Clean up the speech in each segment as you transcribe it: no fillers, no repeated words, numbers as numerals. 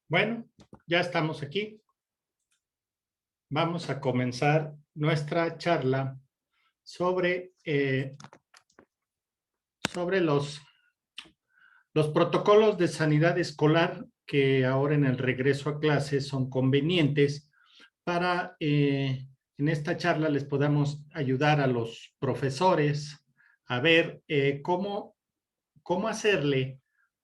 Bueno, ya estamos aquí. Vamos a comenzar nuestra charla sobre, sobre los protocolos de sanidad escolar que ahora en el regreso a clases son convenientes para, en esta charla les podamos ayudar a los profesores a ver cómo hacerle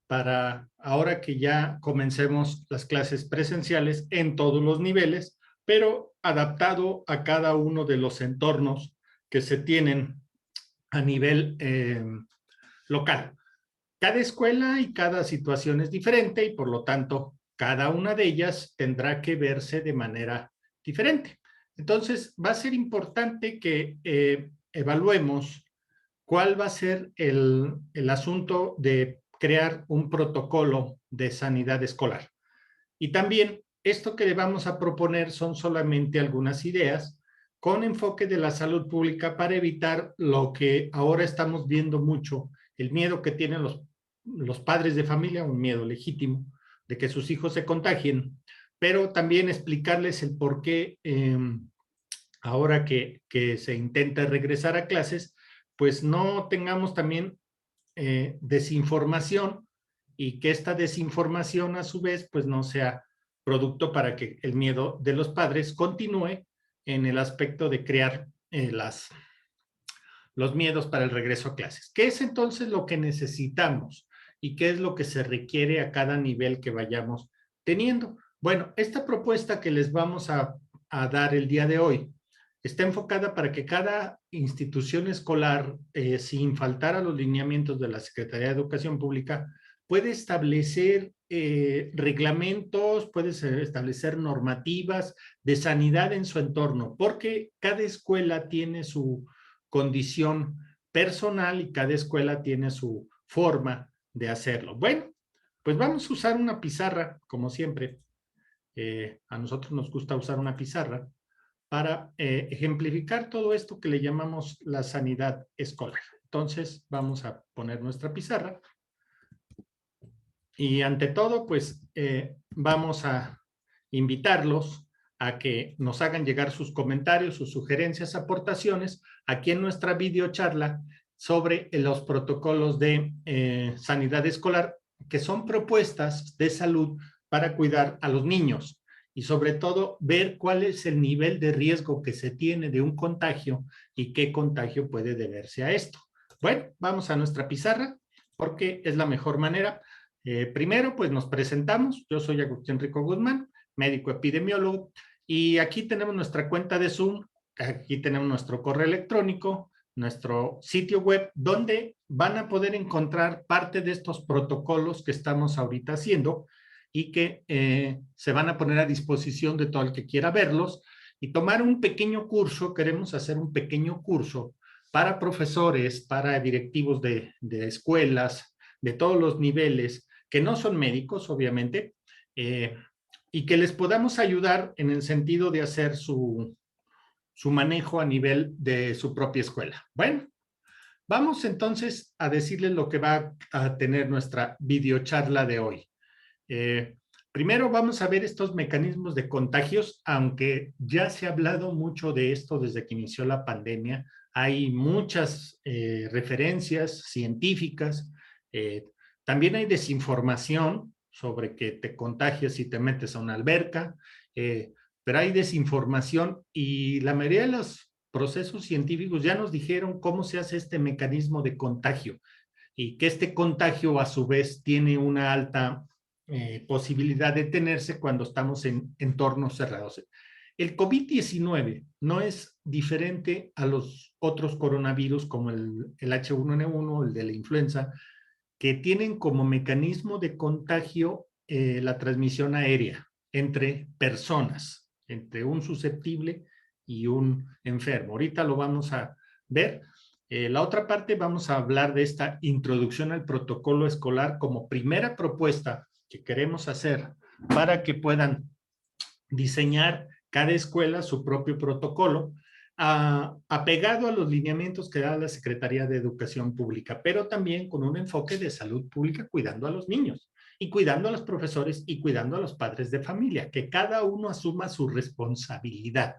para ahora que ya comencemos las clases presenciales en todos los niveles, pero adaptado a cada uno de los entornos que se tienen a nivel local. Cada escuela y cada situación es diferente y por lo tanto cada una de ellas tendrá que verse de manera diferente. Entonces va a ser importante que evaluemos cuál va a ser el asunto de crear un protocolo de sanidad escolar. Y también esto que le vamos a proponer son solamente algunas ideas con enfoque de la salud pública para evitar lo que ahora estamos viendo mucho, el miedo que tienen los padres de familia, un miedo legítimo de que sus hijos se contagien, pero también explicarles el por qué ahora que se intenta regresar a clases, pues no tengamos también desinformación y que esta desinformación a su vez pues no sea producto para que el miedo de los padres continúe en el aspecto de crear los miedos para el regreso a clases. ¿Qué es entonces lo que necesitamos y qué es lo que se requiere a cada nivel que vayamos teniendo? Bueno, esta propuesta que les vamos a dar el día de hoy está enfocada para que cada institución escolar, sin faltar a los lineamientos de la Secretaría de Educación Pública, puede establecer reglamentos, puede establecer normativas de sanidad en su entorno, porque cada escuela tiene su condición personal y cada escuela tiene su forma de hacerlo. Bueno, pues vamos a usar una pizarra, como siempre. A nosotros nos gusta usar una pizarra para ejemplificar todo esto que le llamamos la sanidad escolar. Entonces, vamos a poner nuestra pizarra y ante todo, pues vamos a invitarlos a que nos hagan llegar sus comentarios, sus sugerencias, aportaciones aquí en nuestra videocharla sobre los protocolos de sanidad escolar, que son propuestas de salud para cuidar a los niños y sobre todo ver cuál es el nivel de riesgo que se tiene de un contagio y qué contagio puede deberse a esto. Bueno, vamos a nuestra pizarra porque es la mejor manera. Primero, pues nos presentamos. Yo soy Agustín Rico Guzmán, médico epidemiólogo, y aquí tenemos nuestra cuenta de Zoom, aquí tenemos nuestro correo electrónico, nuestro sitio web, donde van a poder encontrar parte de estos protocolos que estamos ahorita haciendo y que se van a poner a disposición de todo el que quiera verlos y tomar un pequeño curso. Queremos hacer un pequeño curso para profesores, para directivos de escuelas, de todos los niveles, que no son médicos, obviamente, y que les podamos ayudar en el sentido de hacer su manejo a nivel de su propia escuela. Bueno, vamos entonces a decirles lo que va a tener nuestra videocharla de hoy. Primero vamos a ver estos mecanismos de contagios, aunque ya se ha hablado mucho de esto desde que inició la pandemia. Hay muchas referencias científicas, también hay desinformación sobre que te contagias si te metes a una alberca, pero hay desinformación y la mayoría de los procesos científicos ya nos dijeron cómo se hace este mecanismo de contagio y que este contagio a su vez tiene una alta posibilidad de tenerse cuando estamos en entornos cerrados. El COVID-19 no es diferente a los otros coronavirus como el H1N1, el de la influenza, que tienen como mecanismo de contagio la transmisión aérea entre personas, entre un susceptible y un enfermo. Ahorita lo vamos a ver. La otra parte vamos a hablar de esta introducción al protocolo escolar como primera propuesta que queremos hacer para que puedan diseñar cada escuela su propio protocolo, apegado a los lineamientos que da la Secretaría de Educación Pública, pero también con un enfoque de salud pública cuidando a los niños. y cuidando a los profesores y cuidando a los padres de familia, que cada uno asuma su responsabilidad.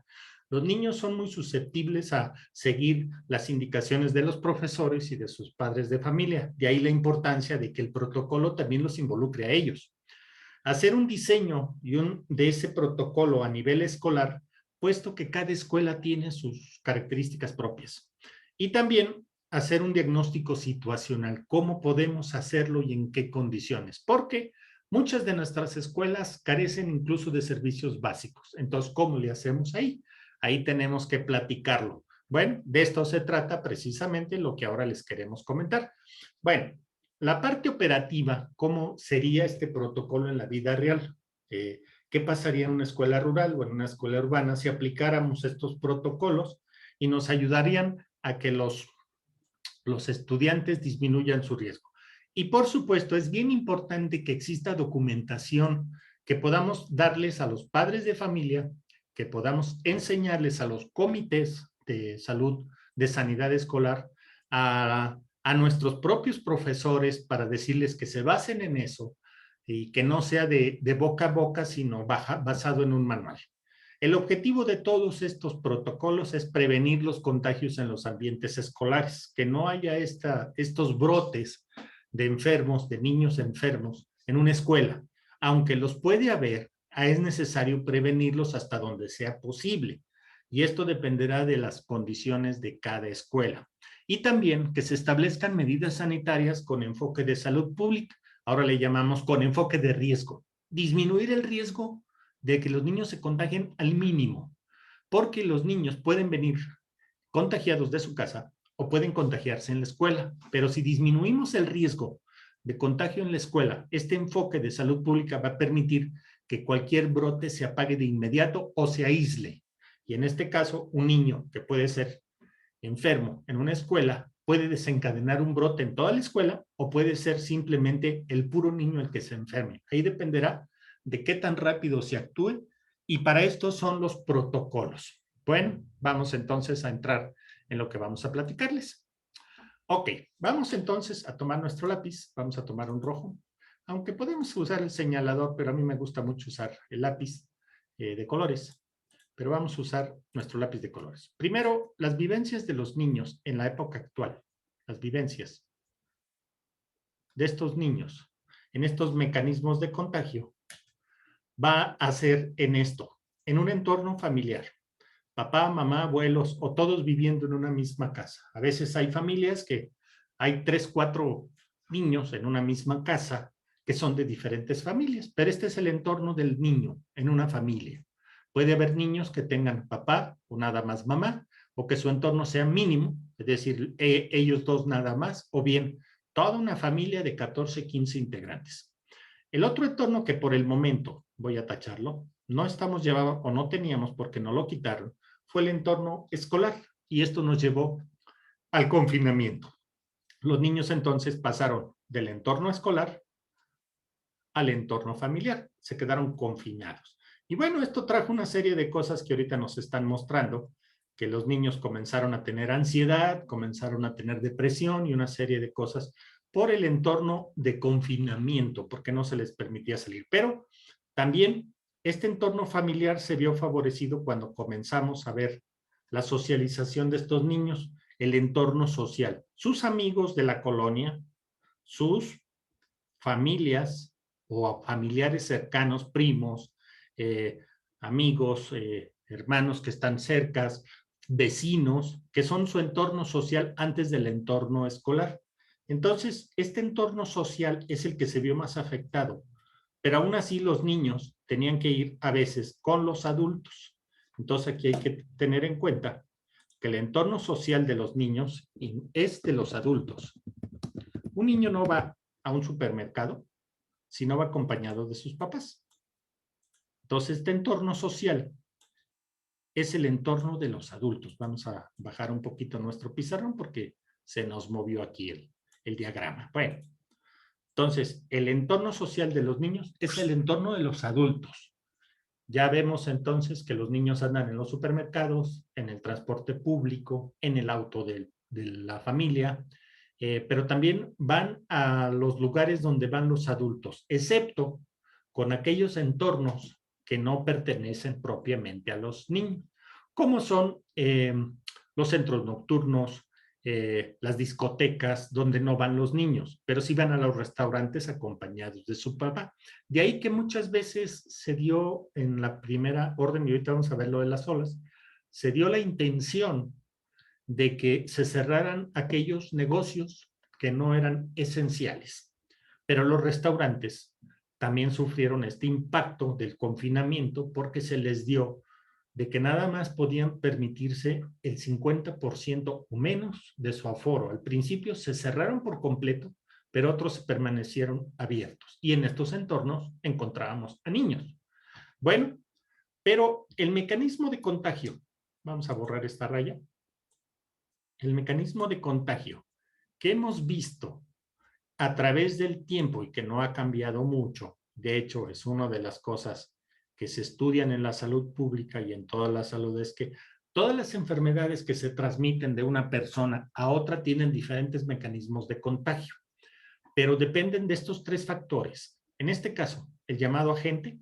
Los niños son muy susceptibles a seguir las indicaciones de los profesores y de sus padres de familia. De ahí la importancia de que el protocolo también los involucre a ellos. Hacer un diseño de ese protocolo a nivel escolar, puesto que cada escuela tiene sus características propias. Y también hacer un diagnóstico situacional, cómo podemos hacerlo y en qué condiciones, porque muchas de nuestras escuelas carecen incluso de servicios básicos. Entonces, ¿cómo le hacemos ahí? Ahí tenemos que platicarlo. Bueno, de esto se trata precisamente lo que ahora les queremos comentar. Bueno, la parte operativa, ¿cómo sería este protocolo en la vida real? ¿Qué pasaría en una escuela rural o en una escuela urbana si aplicáramos estos protocolos y nos ayudarían a que los estudiantes disminuyan su riesgo? Y por supuesto, es bien importante que exista documentación que podamos darles a los padres de familia, que podamos enseñarles a los comités de salud, de sanidad escolar, a nuestros propios profesores para decirles que se basen en eso y que no sea de boca a boca, sino basado en un manual. El objetivo de todos estos protocolos es prevenir los contagios en los ambientes escolares, que no haya estos brotes de enfermos, de niños enfermos en una escuela. Aunque los puede haber, es necesario prevenirlos hasta donde sea posible. Y esto dependerá de las condiciones de cada escuela. Y también que se establezcan medidas sanitarias con enfoque de salud pública. Ahora le llamamos con enfoque de riesgo. Disminuir el riesgo de que los niños se contagien al mínimo, porque los niños pueden venir contagiados de su casa o pueden contagiarse en la escuela, pero si disminuimos el riesgo de contagio en la escuela, este enfoque de salud pública va a permitir que cualquier brote se apague de inmediato o se aísle. Y en este caso, un niño que puede ser enfermo en una escuela puede desencadenar un brote en toda la escuela o puede ser simplemente el puro niño el que se enferme. Ahí dependerá de qué tan rápido se actúe y para esto son los protocolos. Bueno, vamos entonces a entrar en lo que vamos a platicarles. Ok, vamos entonces a tomar nuestro lápiz, vamos a tomar un rojo, aunque podemos usar el señalador, pero a mí me gusta mucho usar el lápiz de colores, pero vamos a usar nuestro lápiz de colores. Primero, las vivencias de los niños en la época actual, las vivencias de estos niños en estos mecanismos de contagio, va a ser en esto, en un entorno familiar. Papá, mamá, abuelos o todos viviendo en una misma casa. A veces hay familias que hay 3, 4 niños en una misma casa que son de diferentes familias, pero este es el entorno del niño en una familia. Puede haber niños que tengan papá o nada más mamá, o que su entorno sea mínimo, es decir, ellos dos nada más, o bien toda una familia de 14, 15 integrantes. El otro entorno que por el momento, voy a tacharlo, no estamos llevando o no teníamos porque no lo quitaron, fue el entorno escolar y esto nos llevó al confinamiento. Los niños entonces pasaron del entorno escolar al entorno familiar, se quedaron confinados. Y bueno, esto trajo una serie de cosas que ahorita nos están mostrando, que los niños comenzaron a tener ansiedad, comenzaron a tener depresión y una serie de cosas por el entorno de confinamiento, porque no se les permitía salir. Pero también este entorno familiar se vio favorecido cuando comenzamos a ver la socialización de estos niños, el entorno social, sus amigos de la colonia, sus familias o familiares cercanos, primos, amigos, hermanos que están cercas, vecinos, que son su entorno social antes del entorno escolar. Entonces, este entorno social es el que se vio más afectado, pero aún así los niños tenían que ir a veces con los adultos. Entonces, aquí hay que tener en cuenta que el entorno social de los niños es de los adultos. Un niño no va a un supermercado si no va acompañado de sus papás. Entonces, este entorno social es el entorno de los adultos. Vamos a bajar un poquito nuestro pizarrón porque se nos movió aquí el diagrama. Bueno, entonces, el entorno social de los niños es el entorno de los adultos. Ya vemos entonces que los niños andan en los supermercados, en el transporte público, en el auto de la familia, pero también van a los lugares donde van los adultos, excepto con aquellos entornos que no pertenecen propiamente a los niños, como son los centros nocturnos, las discotecas donde no van los niños, pero sí van a los restaurantes acompañados de su papá. De ahí que muchas veces se dio en la primera orden, y ahorita vamos a ver lo de las olas, se dio la intención de que se cerraran aquellos negocios que no eran esenciales. Pero los restaurantes también sufrieron este impacto del confinamiento porque se les dio de que nada más podían permitirse el 50% o menos de su aforo. Al principio se cerraron por completo, pero otros permanecieron abiertos. Y en estos entornos encontrábamos a niños. Bueno, pero el mecanismo de contagio, vamos a borrar esta raya, el mecanismo de contagio que hemos visto a través del tiempo y que no ha cambiado mucho, de hecho es una de las cosas que se estudian en la salud pública y en toda la salud, es que todas las enfermedades que se transmiten de una persona a otra tienen diferentes mecanismos de contagio, pero dependen de estos tres factores. En este caso, el llamado agente,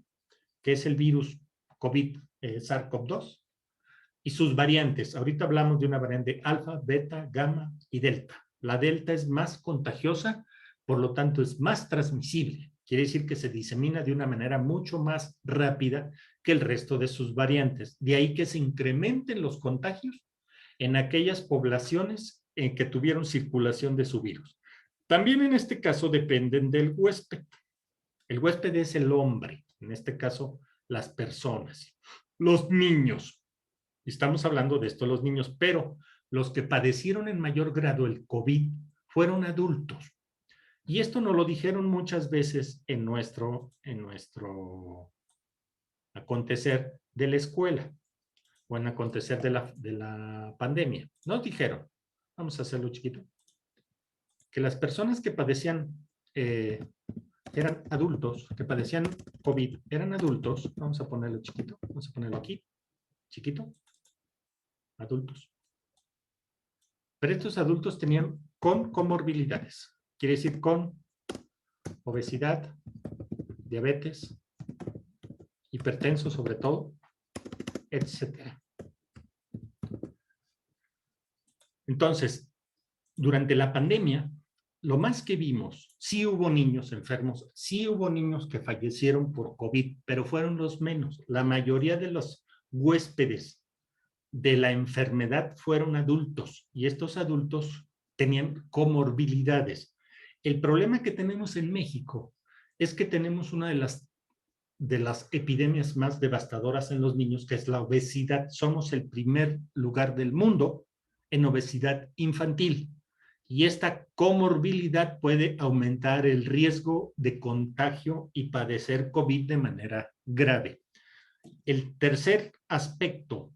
que es el virus COVID, SARS-CoV-2, y sus variantes. Ahorita hablamos de una variante alfa, beta, gamma y delta. La delta es más contagiosa, por lo tanto es más transmisible. Quiere decir que se disemina de una manera mucho más rápida que el resto de sus variantes. De ahí que se incrementen los contagios en aquellas poblaciones en que tuvieron circulación de su virus. También en este caso dependen del huésped. El huésped es el hombre, en este caso las personas, los niños. Estamos hablando de esto los niños, pero los que padecieron en mayor grado el COVID fueron adultos. Y esto nos lo dijeron muchas veces en nuestro acontecer de la escuela o en acontecer de la pandemia. Nos dijeron, vamos a hacerlo chiquito, que las personas que padecían, eran adultos, que padecían COVID, eran adultos, vamos a ponerlo chiquito, vamos a ponerlo aquí, chiquito, adultos. Pero estos adultos tenían con comorbilidades, quiere decir con obesidad, diabetes, hipertenso sobre todo, etc. Entonces, durante la pandemia, lo más que vimos, sí hubo niños enfermos, sí hubo niños que fallecieron por COVID, pero fueron los menos. La mayoría de los huéspedes de la enfermedad fueron adultos y estos adultos tenían comorbilidades. El problema que tenemos en México es que tenemos una de las epidemias más devastadoras en los niños, que es la obesidad. Somos el primer lugar del mundo en obesidad infantil y esta comorbilidad puede aumentar el riesgo de contagio y padecer COVID de manera grave. El tercer aspecto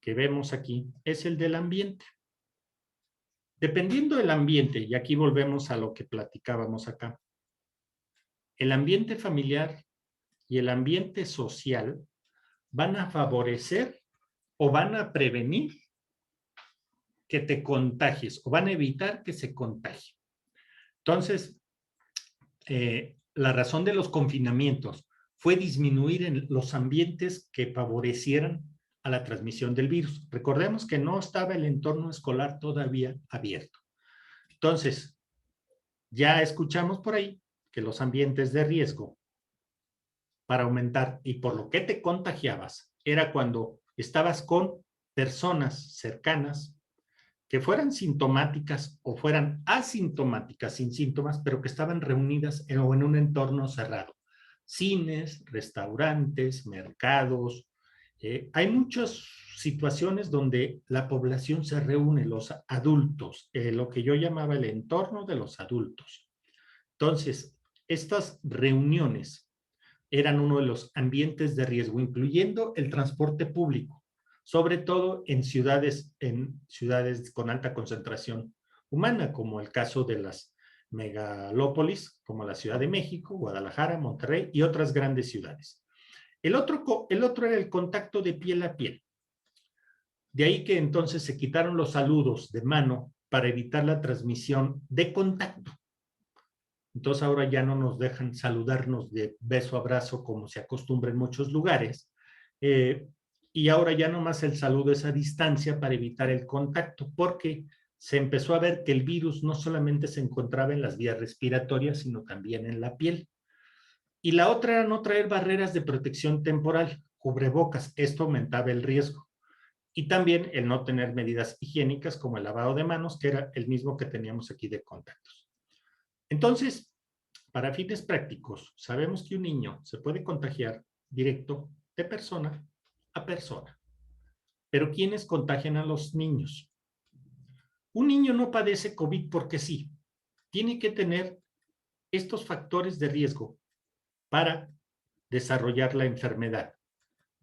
que vemos aquí es el del ambiente. Dependiendo del ambiente, y aquí volvemos a lo que platicábamos acá, el ambiente familiar y el ambiente social van a favorecer o van a prevenir que te contagies o van a evitar que se contagie. Entonces, la razón de los confinamientos fue disminuir en los ambientes que favorecieran a la transmisión del virus. Recordemos que no estaba el entorno escolar todavía abierto. Entonces, ya escuchamos por ahí que los ambientes de riesgo para aumentar y por lo que te contagiabas era cuando estabas con personas cercanas que fueran sintomáticas o fueran asintomáticas sin síntomas, pero que estaban reunidas en un entorno cerrado. Cines, restaurantes, mercados. Hay muchas situaciones donde la población se reúne, los adultos, lo que yo llamaba el entorno de los adultos. Entonces, estas reuniones eran uno de los ambientes de riesgo, incluyendo el transporte público, sobre todo en ciudades con alta concentración humana, como el caso de las megalópolis, como la Ciudad de México, Guadalajara, Monterrey y otras grandes ciudades. El otro era el contacto de piel a piel. De ahí que entonces se quitaron los saludos de mano para evitar la transmisión de contacto. Entonces ahora ya no nos dejan saludarnos de beso, abrazo, como se acostumbra en muchos lugares. Y ahora ya nomás el saludo es a distancia para evitar el contacto, porque se empezó a ver que el virus no solamente se encontraba en las vías respiratorias, sino también en la piel. Y la otra era no traer barreras de protección temporal, cubrebocas. Esto aumentaba el riesgo. Y también el no tener medidas higiénicas como el lavado de manos, que era el mismo que teníamos aquí de contactos. Entonces, para fines prácticos, sabemos que un niño se puede contagiar directo de persona a persona. Pero ¿quiénes contagian a los niños? Un niño no padece COVID porque sí. Tiene que tener estos factores de riesgo para desarrollar la enfermedad.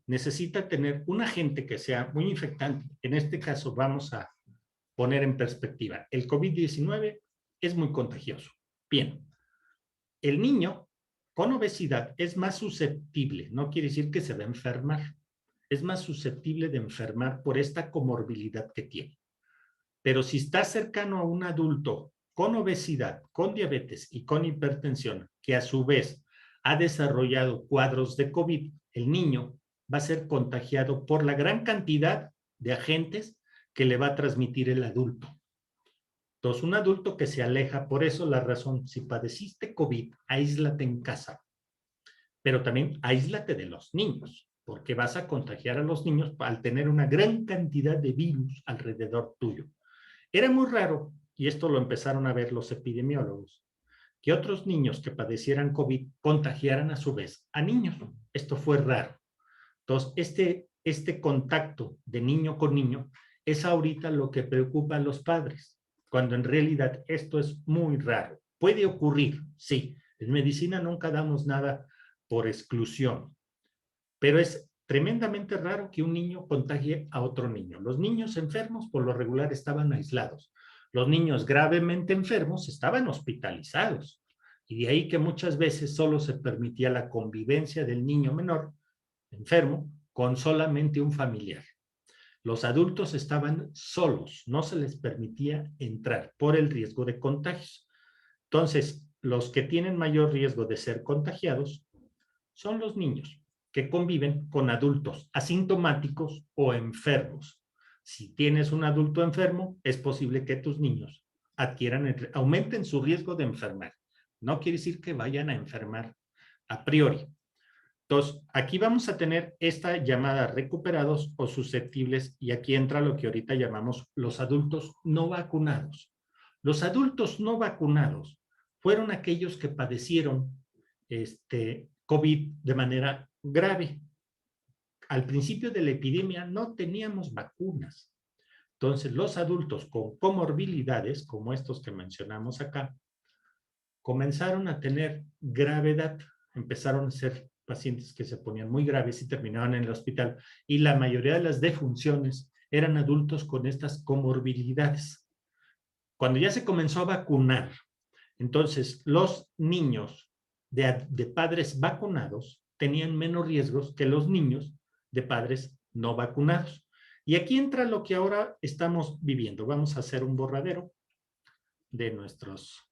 Necesita tener un agente que sea muy infectante. En este caso vamos a poner en perspectiva. El COVID-19 es muy contagioso. Bien, el niño con obesidad es más susceptible, no quiere decir que se va a enfermar, es más susceptible de enfermar por esta comorbilidad que tiene. Pero si está cercano a un adulto con obesidad, con diabetes y con hipertensión, que a su vez ha desarrollado cuadros de COVID, el niño va a ser contagiado por la gran cantidad de agentes que le va a transmitir el adulto. Entonces, un adulto que se aleja, por eso la razón, si padeciste COVID, aíslate en casa, pero también aíslate de los niños, porque vas a contagiar a los niños al tener una gran cantidad de virus alrededor tuyo. Era muy raro, y esto lo empezaron a ver los epidemiólogos, que otros niños que padecieran COVID contagiaran a su vez a niños. Esto fue raro. Entonces, este contacto de niño con niño es ahorita lo que preocupa a los padres, cuando en realidad esto es muy raro. Puede ocurrir, sí. En medicina nunca damos nada por exclusión, pero es tremendamente raro que un niño contagie a otro niño. Los niños enfermos por lo regular estaban aislados. Los niños gravemente enfermos estaban hospitalizados. Y de ahí que muchas veces solo se permitía la convivencia del niño menor enfermo con solamente un familiar. Los adultos estaban solos, no se les permitía entrar por el riesgo de contagios. Entonces, los que tienen mayor riesgo de ser contagiados son los niños que conviven con adultos asintomáticos o enfermos. Si tienes un adulto enfermo, es posible que tus niños aumenten su riesgo de enfermar. No quiere decir que vayan a enfermar a priori. Entonces, aquí vamos a tener esta llamada recuperados o susceptibles, y aquí entra lo que ahorita llamamos los adultos no vacunados. Los adultos no vacunados fueron aquellos que padecieron COVID de manera grave. Al principio de la epidemia no teníamos vacunas. Entonces, los adultos con comorbilidades, como estos que mencionamos acá, comenzaron a tener gravedad, empezaron a ser pacientes que se ponían muy graves y terminaban en el hospital, y la mayoría de las defunciones eran adultos con estas comorbilidades. Cuando ya se comenzó a vacunar, entonces los niños de padres vacunados tenían menos riesgos que los niños de padres no vacunados. Y aquí entra lo que ahora estamos viviendo. Vamos a hacer un borradero de nuestros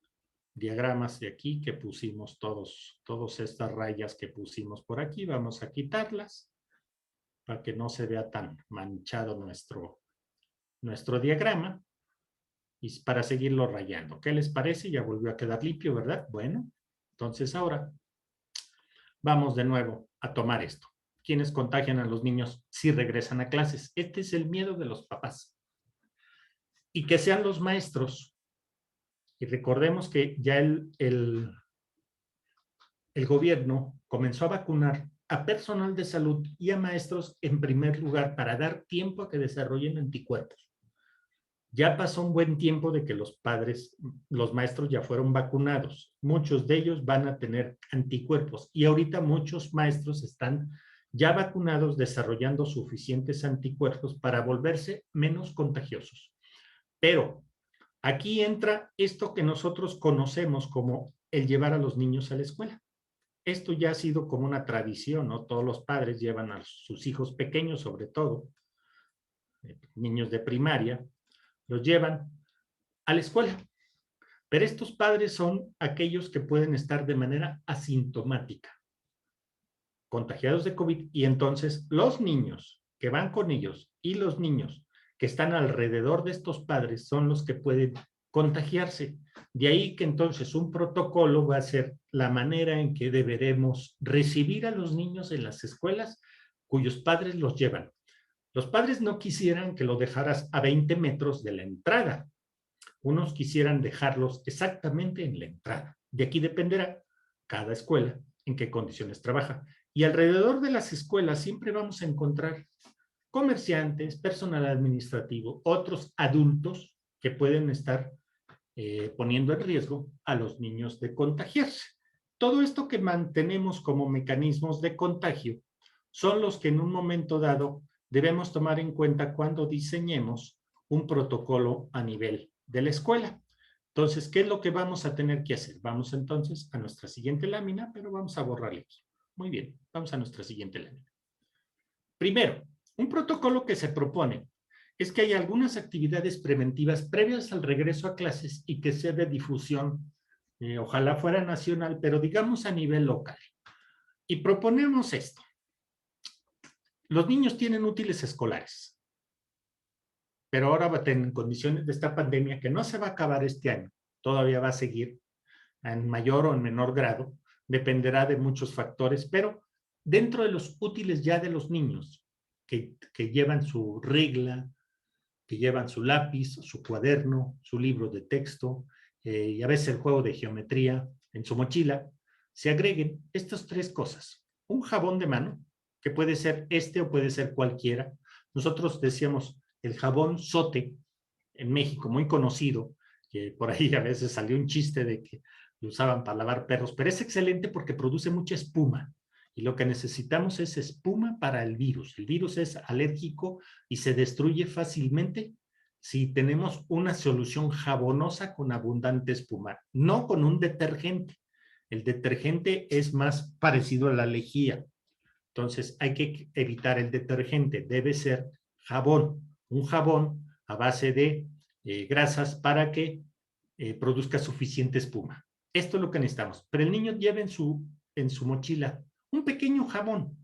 diagramas de aquí que pusimos todas estas rayas que pusimos por aquí. Vamos a quitarlas para que no se vea tan manchado nuestro diagrama y para seguirlo rayando. ¿Qué les parece? Ya volvió a quedar limpio, ¿verdad? Bueno, entonces ahora vamos de nuevo a tomar esto. ¿Quiénes contagian a los niños si regresan a clases? Este es el miedo de los papás. Y que sean los maestros. Y recordemos que ya el gobierno comenzó a vacunar a personal de salud y a maestros en primer lugar para dar tiempo a que desarrollen anticuerpos. Ya pasó un buen tiempo de que los maestros ya fueron vacunados. Muchos de ellos van a tener anticuerpos y ahorita muchos maestros están ya vacunados desarrollando suficientes anticuerpos para volverse menos contagiosos. Pero aquí entra esto que nosotros conocemos como el llevar a los niños a la escuela. Esto ya ha sido como una tradición, ¿no? Todos los padres llevan a sus hijos pequeños, sobre todo, niños de primaria, los llevan a la escuela. Pero estos padres son aquellos que pueden estar de manera asintomática, contagiados de COVID, y entonces los niños que van con ellos y los niños que están alrededor de estos padres son los que pueden contagiarse. De ahí que entonces un protocolo va a ser la manera en que deberemos recibir a los niños en las escuelas cuyos padres los llevan. Los padres no quisieran que lo dejaras a 20 metros de la entrada. Unos quisieran dejarlos exactamente en la entrada. De aquí dependerá cada escuela en qué condiciones trabaja. Y alrededor de las escuelas siempre vamos a encontrar comerciantes, personal administrativo, otros adultos que pueden estar poniendo en riesgo a los niños de contagiarse. Todo esto que mantenemos como mecanismos de contagio son los que en un momento dado debemos tomar en cuenta cuando diseñemos un protocolo a nivel de la escuela. Entonces, ¿qué es lo que vamos a tener que hacer? Vamos entonces a nuestra siguiente lámina, pero vamos a borrarle aquí. Muy bien, vamos a nuestra siguiente lámina. Primero, un protocolo que se propone es que hay algunas actividades preventivas previas al regreso a clases y que sea de difusión, ojalá fuera nacional, pero digamos a nivel local. Y proponemos esto. Los niños tienen útiles escolares, pero ahora va a tener en condiciones de esta pandemia que no se va a acabar este año, todavía va a seguir en mayor o en menor grado, dependerá de muchos factores, pero dentro de los útiles ya de los niños que llevan su regla, que llevan su lápiz, su cuaderno, su libro de texto y a veces el juego de geometría en su mochila, se agreguen estas tres cosas. Un jabón de mano, que puede ser este o puede ser cualquiera. Nosotros decíamos el jabón Sote en México, muy conocido, que por ahí a veces salió un chiste de que lo usaban para lavar perros, pero es excelente porque produce mucha espuma. Y lo que necesitamos es espuma para el virus. El virus es alérgico y se destruye fácilmente si tenemos una solución jabonosa con abundante espuma, no con un detergente. El detergente es más parecido a la lejía. Entonces hay que evitar el detergente. Debe ser jabón, un jabón a base de grasas para que produzca suficiente espuma. Esto es lo que necesitamos. Pero el niño lleva en su mochila un pequeño jabón.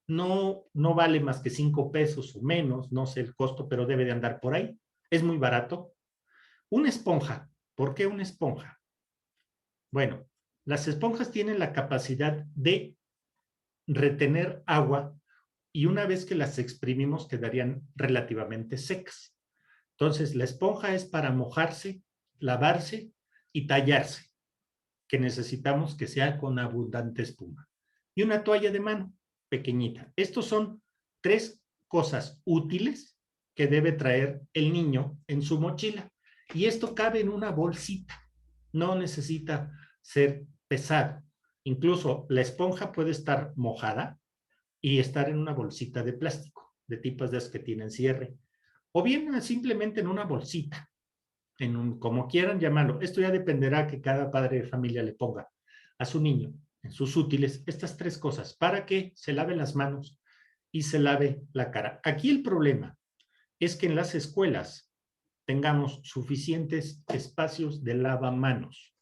No vale más que 5 pesos o menos, no sé el costo, pero debe de andar por ahí. Es muy barato. Una esponja. ¿Por qué una esponja? Bueno, las esponjas tienen la capacidad de retener agua y una vez que las exprimimos quedarían relativamente secas. Entonces, la esponja es para mojarse, lavarse y tallarse, que necesitamos que sea con abundante espuma. Y una toalla de mano pequeñita. Estos son tres cosas útiles que debe traer el niño en su mochila. Y esto cabe en una bolsita. No necesita ser pesado. Incluso la esponja puede estar mojada y estar en una bolsita de plástico, de tipos de esas que tienen cierre. O bien simplemente en una bolsita, como quieran llamarlo. Esto ya dependerá que cada padre de familia le ponga a su niño en sus útiles estas tres cosas para que se lave las manos y se lave la cara. Aquí el problema es que en las escuelas tengamos suficientes espacios de lavamanos.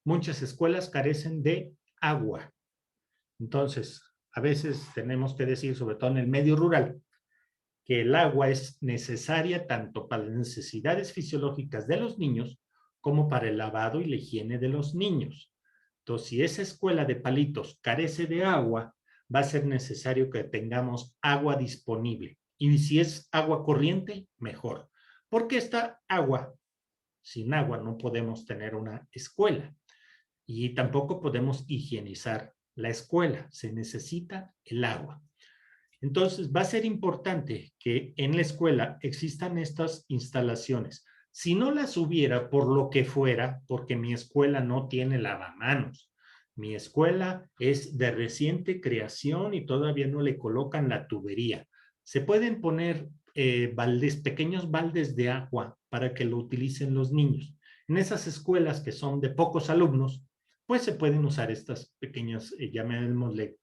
Muchas escuelas carecen de agua. Entonces, a veces tenemos que decir, sobre todo en el medio rural, que el agua es necesaria tanto para las necesidades fisiológicas de los niños como para el lavado y la higiene de los niños. Entonces, si esa escuela de Palitos carece de agua, va a ser necesario que tengamos agua disponible. Y si es agua corriente, mejor. Porque esta agua, sin agua no podemos tener una escuela. Y tampoco podemos higienizar la escuela. Se necesita el agua. Entonces, va a ser importante que en la escuela existan estas instalaciones. Si no las hubiera por lo que fuera, porque mi escuela no tiene lavamanos, mi escuela es de reciente creación y todavía no le colocan la tubería. Se pueden poner pequeños baldes de agua para que lo utilicen los niños. En esas escuelas que son de pocos alumnos, pues se pueden usar estas pequeñas, llamémosle,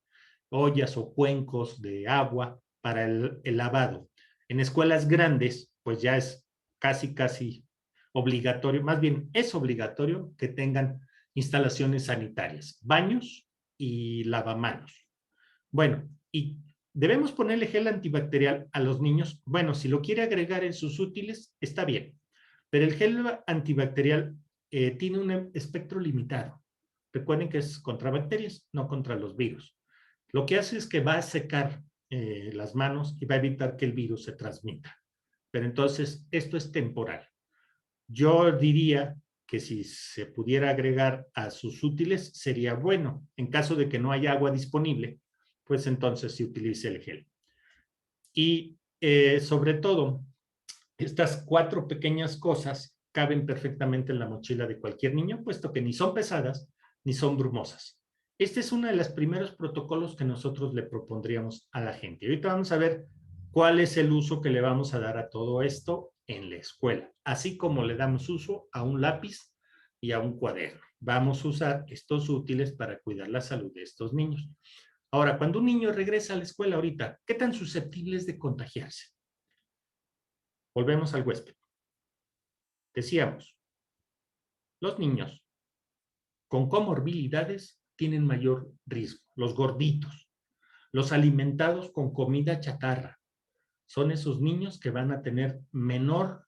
ollas o cuencos de agua para el lavado. En escuelas grandes, pues ya es casi obligatorio, más bien es obligatorio que tengan instalaciones sanitarias, baños y lavamanos. Bueno, y debemos ponerle gel antibacterial a los niños. Bueno, si lo quiere agregar en sus útiles, está bien, pero el gel antibacterial tiene un espectro limitado. Recuerden que es contra bacterias, no contra los virus. Lo que hace es que va a secar las manos y va a evitar que el virus se transmita. Pero entonces, esto es temporal. Yo diría que si se pudiera agregar a sus útiles, sería bueno. En caso de que no haya agua disponible, pues entonces se utilice el gel. Y sobre todo, estas 4 pequeñas cosas caben perfectamente en la mochila de cualquier niño, puesto que ni son pesadas ni son brumosas. Este es uno de los primeros protocolos que nosotros le propondríamos a la gente. Ahorita vamos a ver cuál es el uso que le vamos a dar a todo esto en la escuela, así como le damos uso a un lápiz y a un cuaderno. Vamos a usar estos útiles para cuidar la salud de estos niños. Ahora, cuando un niño regresa a la escuela ahorita, ¿qué tan susceptible es de contagiarse? Volvemos al huésped. Decíamos, los niños con comorbilidades tienen mayor riesgo. Los gorditos, los alimentados con comida chatarra, son esos niños que van a tener menor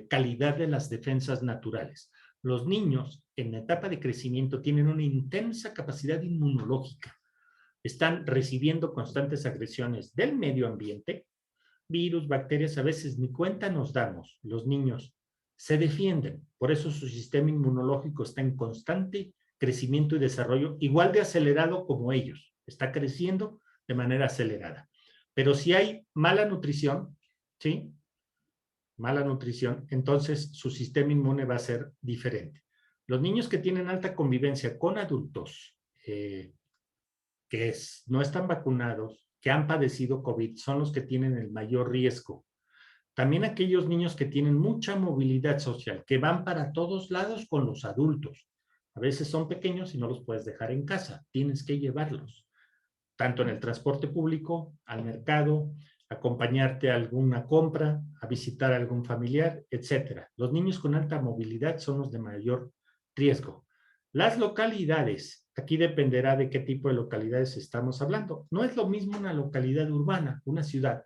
calidad de las defensas naturales. Los niños en la etapa de crecimiento tienen una intensa capacidad inmunológica. Están recibiendo constantes agresiones del medio ambiente, virus, bacterias, a veces ni cuenta nos damos. Los niños se defienden, por eso su sistema inmunológico está en constante crecimiento y desarrollo, igual de acelerado como ellos. Está creciendo de manera acelerada. Pero si hay mala nutrición, ¿sí? Mala nutrición, entonces su sistema inmune va a ser diferente. Los niños que tienen alta convivencia con adultos no están vacunados, que han padecido COVID, son los que tienen el mayor riesgo. También aquellos niños que tienen mucha movilidad social, que van para todos lados con los adultos. A veces son pequeños y no los puedes dejar en casa, tienes que llevarlos, tanto en el transporte público, al mercado, acompañarte a alguna compra, a visitar a algún familiar, etcétera. Los niños con alta movilidad son los de mayor riesgo. Las localidades, aquí dependerá de qué tipo de localidades estamos hablando. No es lo mismo una localidad urbana, una ciudad,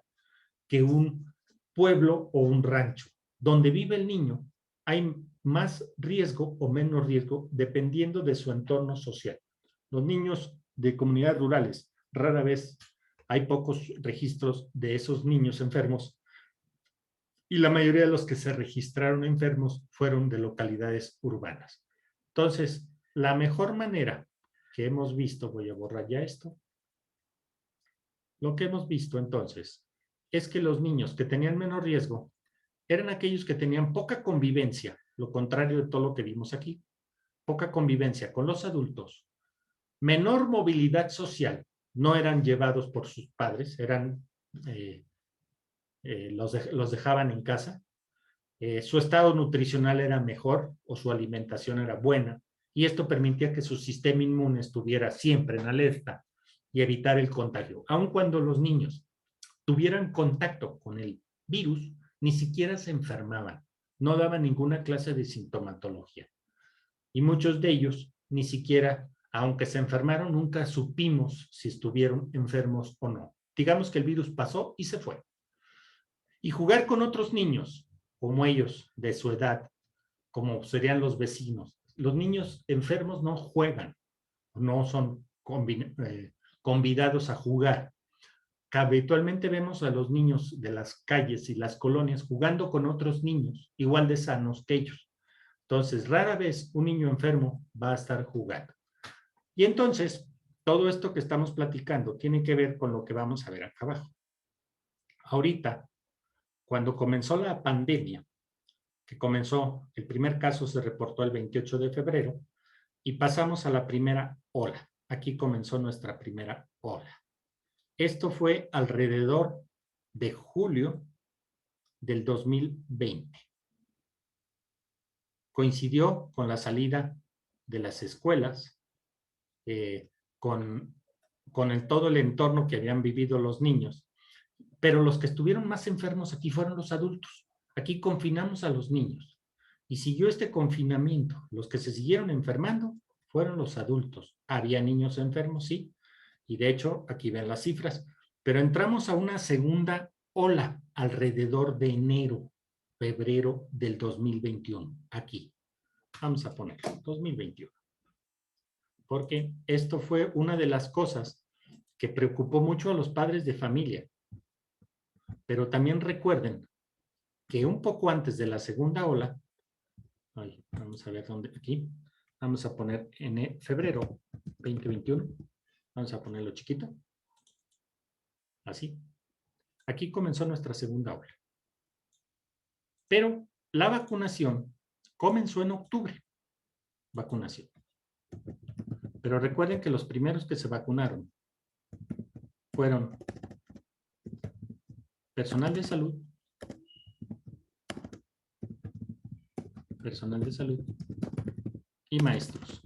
que un pueblo o un rancho. Donde vive el niño, hay más riesgo o menos riesgo dependiendo de su entorno social. Los niños de comunidades rurales, rara vez hay pocos registros de esos niños enfermos y la mayoría de los que se registraron enfermos fueron de localidades urbanas. Entonces, la mejor manera que hemos visto, voy a borrar ya esto, lo que hemos visto entonces es que los niños que tenían menos riesgo eran aquellos que tenían poca convivencia, lo contrario de todo lo que vimos aquí, poca convivencia con los adultos, menor movilidad social, no eran llevados por sus padres, los dejaban en casa, su estado nutricional era mejor o su alimentación era buena y esto permitía que su sistema inmune estuviera siempre en alerta y evitar el contagio. Aun cuando los niños tuvieran contacto con el virus, ni siquiera se enfermaban, no daban ninguna clase de sintomatología. Y muchos de ellos ni siquiera, aunque se enfermaron, nunca supimos si estuvieron enfermos o no. Digamos que el virus pasó y se fue. Y jugar con otros niños, como ellos, de su edad, como serían los vecinos. Los niños enfermos no juegan, no son convidados a jugar. Habitualmente vemos a los niños de las calles y las colonias jugando con otros niños igual de sanos que ellos. Entonces, rara vez un niño enfermo va a estar jugando. Y entonces, todo esto que estamos platicando tiene que ver con lo que vamos a ver acá abajo. Ahorita, cuando comenzó la pandemia, que comenzó, el primer caso se reportó el 28 de febrero y pasamos a la primera ola. Aquí comenzó nuestra primera ola. Esto fue alrededor de julio del 2020. Coincidió con la salida de las escuelas, con todo el entorno que habían vivido los niños. Pero los que estuvieron más enfermos aquí fueron los adultos. Aquí confinamos a los niños. y siguió este confinamiento. Los que se siguieron enfermando fueron los adultos. Había niños enfermos, sí, y de hecho aquí ven las cifras, pero entramos a una segunda ola alrededor de enero, febrero del 2021, aquí. Vamos a poner 2021, porque esto fue una de las cosas que preocupó mucho a los padres de familia. Pero también recuerden que un poco antes de la segunda ola, vamos a ver dónde, aquí, vamos a poner en febrero 2021, vamos a ponerlo chiquito, así. Aquí comenzó nuestra segunda ola. Pero la vacunación comenzó en octubre, vacunación. Pero recuerden que los primeros que se vacunaron fueron personal de salud y maestros.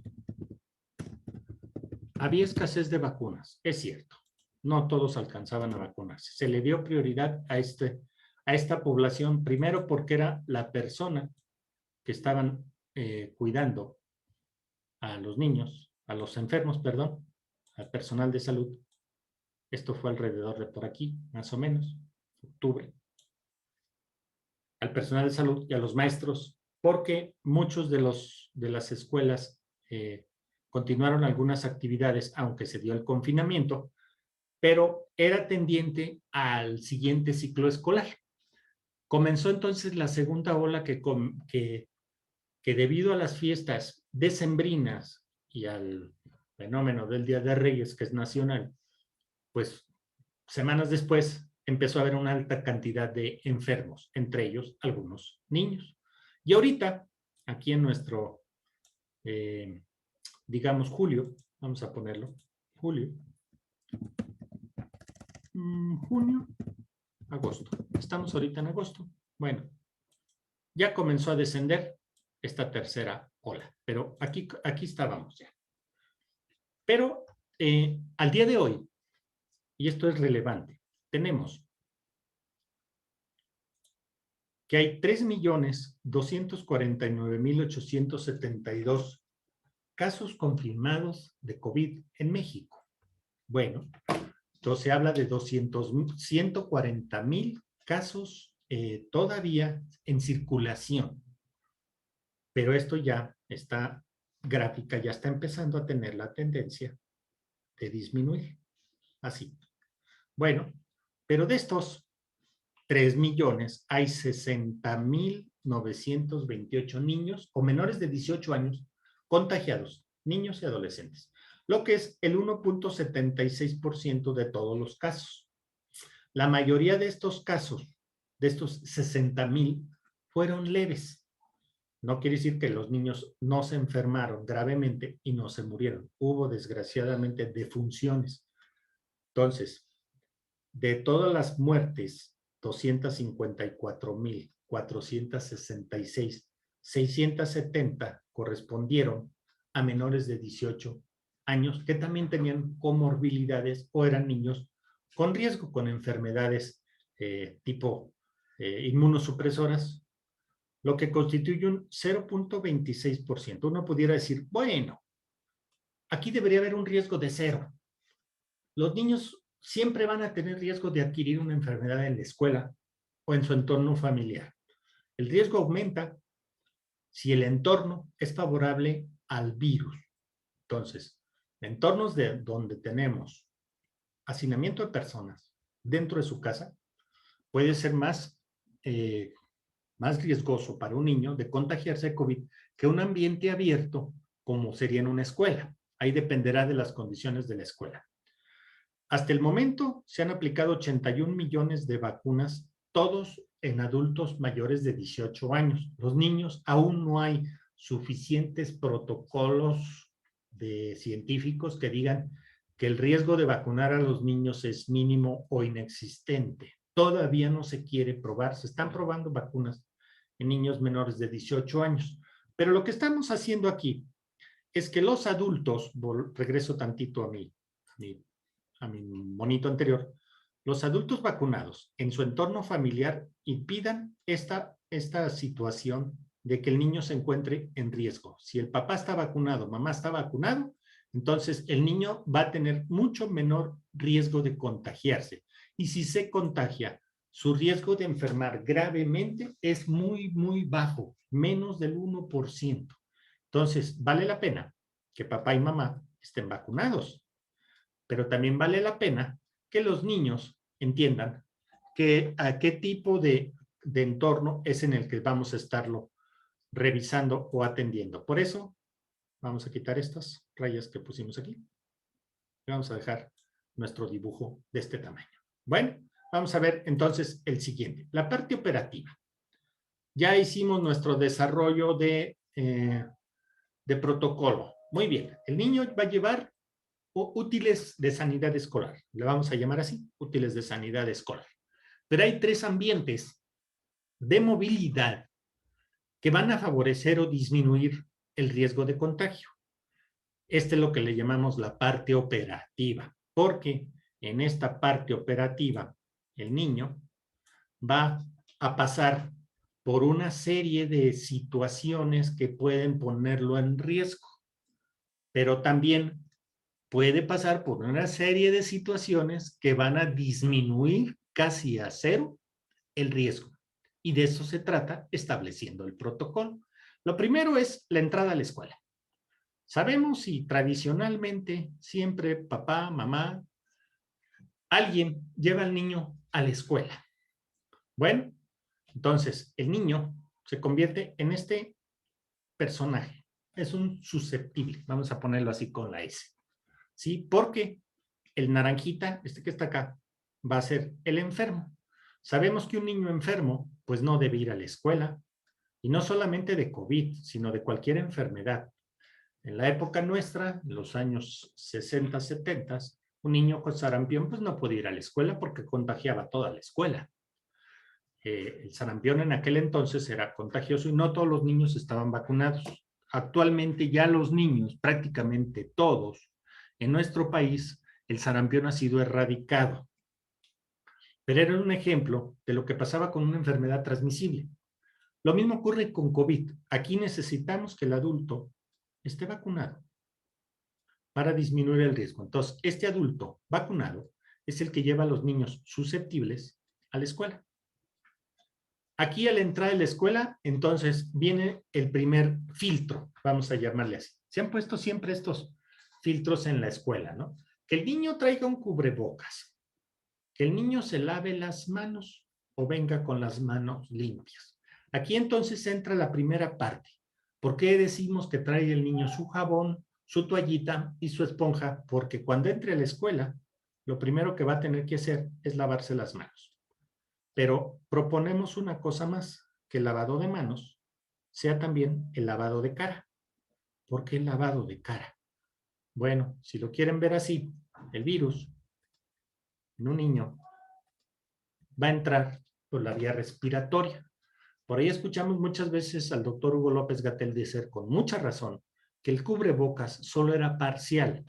Había escasez de vacunas, es cierto. No todos alcanzaban a vacunarse. Se le dio prioridad a esta población, primero porque era la persona que estaban cuidando a los niños, a los enfermos, perdón, al personal de salud. Esto fue alrededor de por aquí, más o menos, octubre. Al personal de salud y a los maestros, porque muchos de las escuelas continuaron algunas actividades, aunque se dio el confinamiento, pero era tendiente al siguiente ciclo escolar. Comenzó entonces la segunda ola que debido a las fiestas decembrinas y al fenómeno del Día de Reyes, que es nacional, pues semanas después empezó a haber una alta cantidad de enfermos, entre ellos algunos niños. Y ahorita, aquí en nuestro, digamos, julio, vamos a ponerlo, julio, junio, agosto. Estamos ahorita en agosto. Bueno, ya comenzó a descender esta tercera ola, pero aquí estábamos ya. Pero al día de hoy, y esto es relevante, tenemos que hay 3.249.872 casos confirmados de COVID en México. Bueno, entonces se habla de 140,000 casos todavía en circulación. Pero esto ya esta gráfica ya está empezando a tener la tendencia de disminuir. Así. Bueno, pero de estos 3 millones hay 60,928 niños o menores de 18 años contagiados, niños y adolescentes, lo que es el 1.76% de todos los casos. La mayoría de estos casos, de estos 60,000, fueron leves. No quiere decir que los niños no se enfermaron gravemente y no se murieron. Hubo, desgraciadamente, defunciones. Entonces, de todas las muertes, 254,466, 670 correspondieron a menores de 18 años que también tenían comorbilidades o eran niños con riesgo, con enfermedades tipo inmunosupresoras, lo que constituye un 0.26%. Uno pudiera decir, bueno, aquí debería haber un riesgo de 0. Los niños siempre van a tener riesgo de adquirir una enfermedad en la escuela o en su entorno familiar. El riesgo aumenta si el entorno es favorable al virus. Entonces, entornos donde tenemos hacinamiento de personas dentro de su casa puede ser más riesgoso para un niño de contagiarse de COVID que un ambiente abierto como sería en una escuela. Ahí dependerá de las condiciones de la escuela. Hasta el momento se han aplicado 81 millones de vacunas, todos en adultos mayores de 18 años. Los niños aún no hay suficientes protocolos científicos que digan que el riesgo de vacunar a los niños es mínimo o inexistente. Todavía no se quiere probar, se están probando vacunas en niños menores de 18 años. Pero lo que estamos haciendo aquí es que los adultos, regreso tantito a mi monito anterior, los adultos vacunados en su entorno familiar impidan esta situación de que el niño se encuentre en riesgo. Si el papá está vacunado, mamá está vacunado, entonces el niño va a tener mucho menor riesgo de contagiarse. Y si se contagia, su riesgo de enfermar gravemente es muy, muy bajo, menos del 1%. Entonces, vale la pena que papá y mamá estén vacunados, pero también vale la pena que los niños entiendan que a qué tipo de entorno es en el que vamos a estarlo revisando o atendiendo. Por eso, vamos a quitar estas rayas que pusimos aquí. Y vamos a dejar nuestro dibujo de este tamaño. Bueno, vamos a ver entonces el siguiente, la parte operativa. Ya hicimos nuestro desarrollo de protocolo. Muy bien, el niño va a llevar útiles de sanidad escolar. Le vamos a llamar así, útiles de sanidad escolar. Pero hay 3 ambientes de movilidad que van a favorecer o disminuir el riesgo de contagio. Este es lo que le llamamos la parte operativa, porque en esta parte operativa el niño va a pasar por una serie de situaciones que pueden ponerlo en riesgo, pero también puede pasar por una serie de situaciones que van a disminuir casi a 0 el riesgo. Y de eso se trata estableciendo el protocolo. Lo primero es la entrada a la escuela. Sabemos y tradicionalmente siempre papá, mamá, alguien lleva al niño a la escuela. Bueno, entonces el niño se convierte en este personaje. Es un susceptible, vamos a ponerlo así con la S. ¿Sí? Porque el naranjita, este que está acá, va a ser el enfermo. Sabemos que un niño enfermo, pues no debe ir a la escuela, y no solamente de COVID, sino de cualquier enfermedad. En la época nuestra, en los años 60, 70, un niño con sarampión pues no podía ir a la escuela porque contagiaba toda la escuela. El sarampión en aquel entonces era contagioso y no todos los niños estaban vacunados. Actualmente ya los niños, prácticamente todos, en nuestro país, el sarampión ha sido erradicado. Pero era un ejemplo de lo que pasaba con una enfermedad transmisible. Lo mismo ocurre con COVID. Aquí necesitamos que el adulto esté vacunado para disminuir el riesgo. Entonces, este adulto vacunado es el que lleva a los niños susceptibles a la escuela. Aquí al entrar a la escuela, entonces viene el primer filtro, vamos a llamarle así. Se han puesto siempre estos filtros en la escuela, ¿no? Que el niño traiga un cubrebocas, que el niño se lave las manos o venga con las manos limpias. Aquí entonces entra la primera parte. ¿Por qué decimos que trae el niño su jabón, su toallita y su esponja? Porque cuando entre a la escuela, lo primero que va a tener que hacer es lavarse las manos. Pero proponemos una cosa más, que el lavado de manos sea también el lavado de cara. ¿Por qué el lavado de cara? Bueno, si lo quieren ver así, el virus en un niño va a entrar por la vía respiratoria. Por ahí escuchamos muchas veces al doctor Hugo López-Gatell decir con mucha razón que el cubrebocas solo era parcial,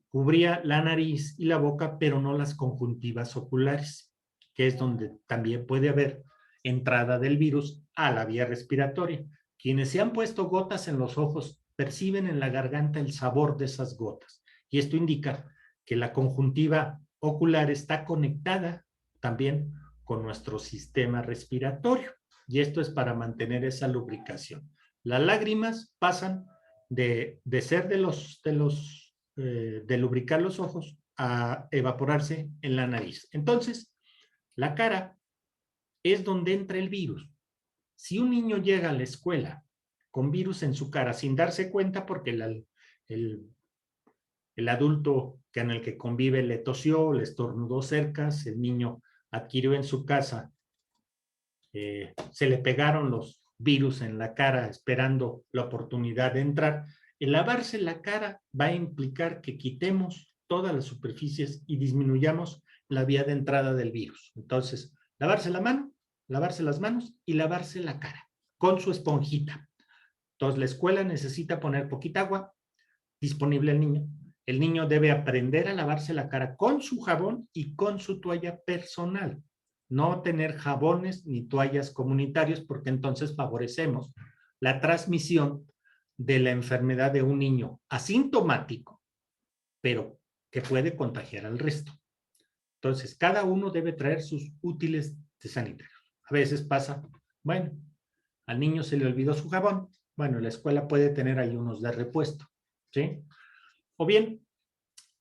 cubría la nariz y la boca, pero no las conjuntivas oculares, que es donde también puede haber entrada del virus a la vía respiratoria. Quienes se han puesto gotas en los ojos perciben en la garganta el sabor de esas gotas, y esto indica que la conjuntiva ocular está conectada también con nuestro sistema respiratorio, y esto es para mantener esa lubricación. Las lágrimas pasan de ser de lubricar los ojos a evaporarse en la nariz. Entonces, la cara es donde entra el virus. Si un niño llega a la escuela con virus en su cara sin darse cuenta porque el adulto en el que convive le tosió, le estornudó cerca, el niño adquirió en su casa, se le pegaron los virus en la cara esperando la oportunidad de entrar. El lavarse la cara va a implicar que quitemos todas las superficies y disminuyamos la vía de entrada del virus. Entonces, lavarse la mano, lavarse las manos y lavarse la cara con su esponjita. Entonces, la escuela necesita poner poquita agua disponible al niño. El niño debe aprender a lavarse la cara con su jabón y con su toalla personal. No tener jabones ni toallas comunitarios porque entonces favorecemos la transmisión de la enfermedad de un niño asintomático, pero que puede contagiar al resto. Entonces, cada uno debe traer sus útiles de sanitario. A veces pasa, bueno, al niño se le olvidó su jabón. Bueno, la escuela puede tener ahí unos de repuesto, ¿sí? O bien,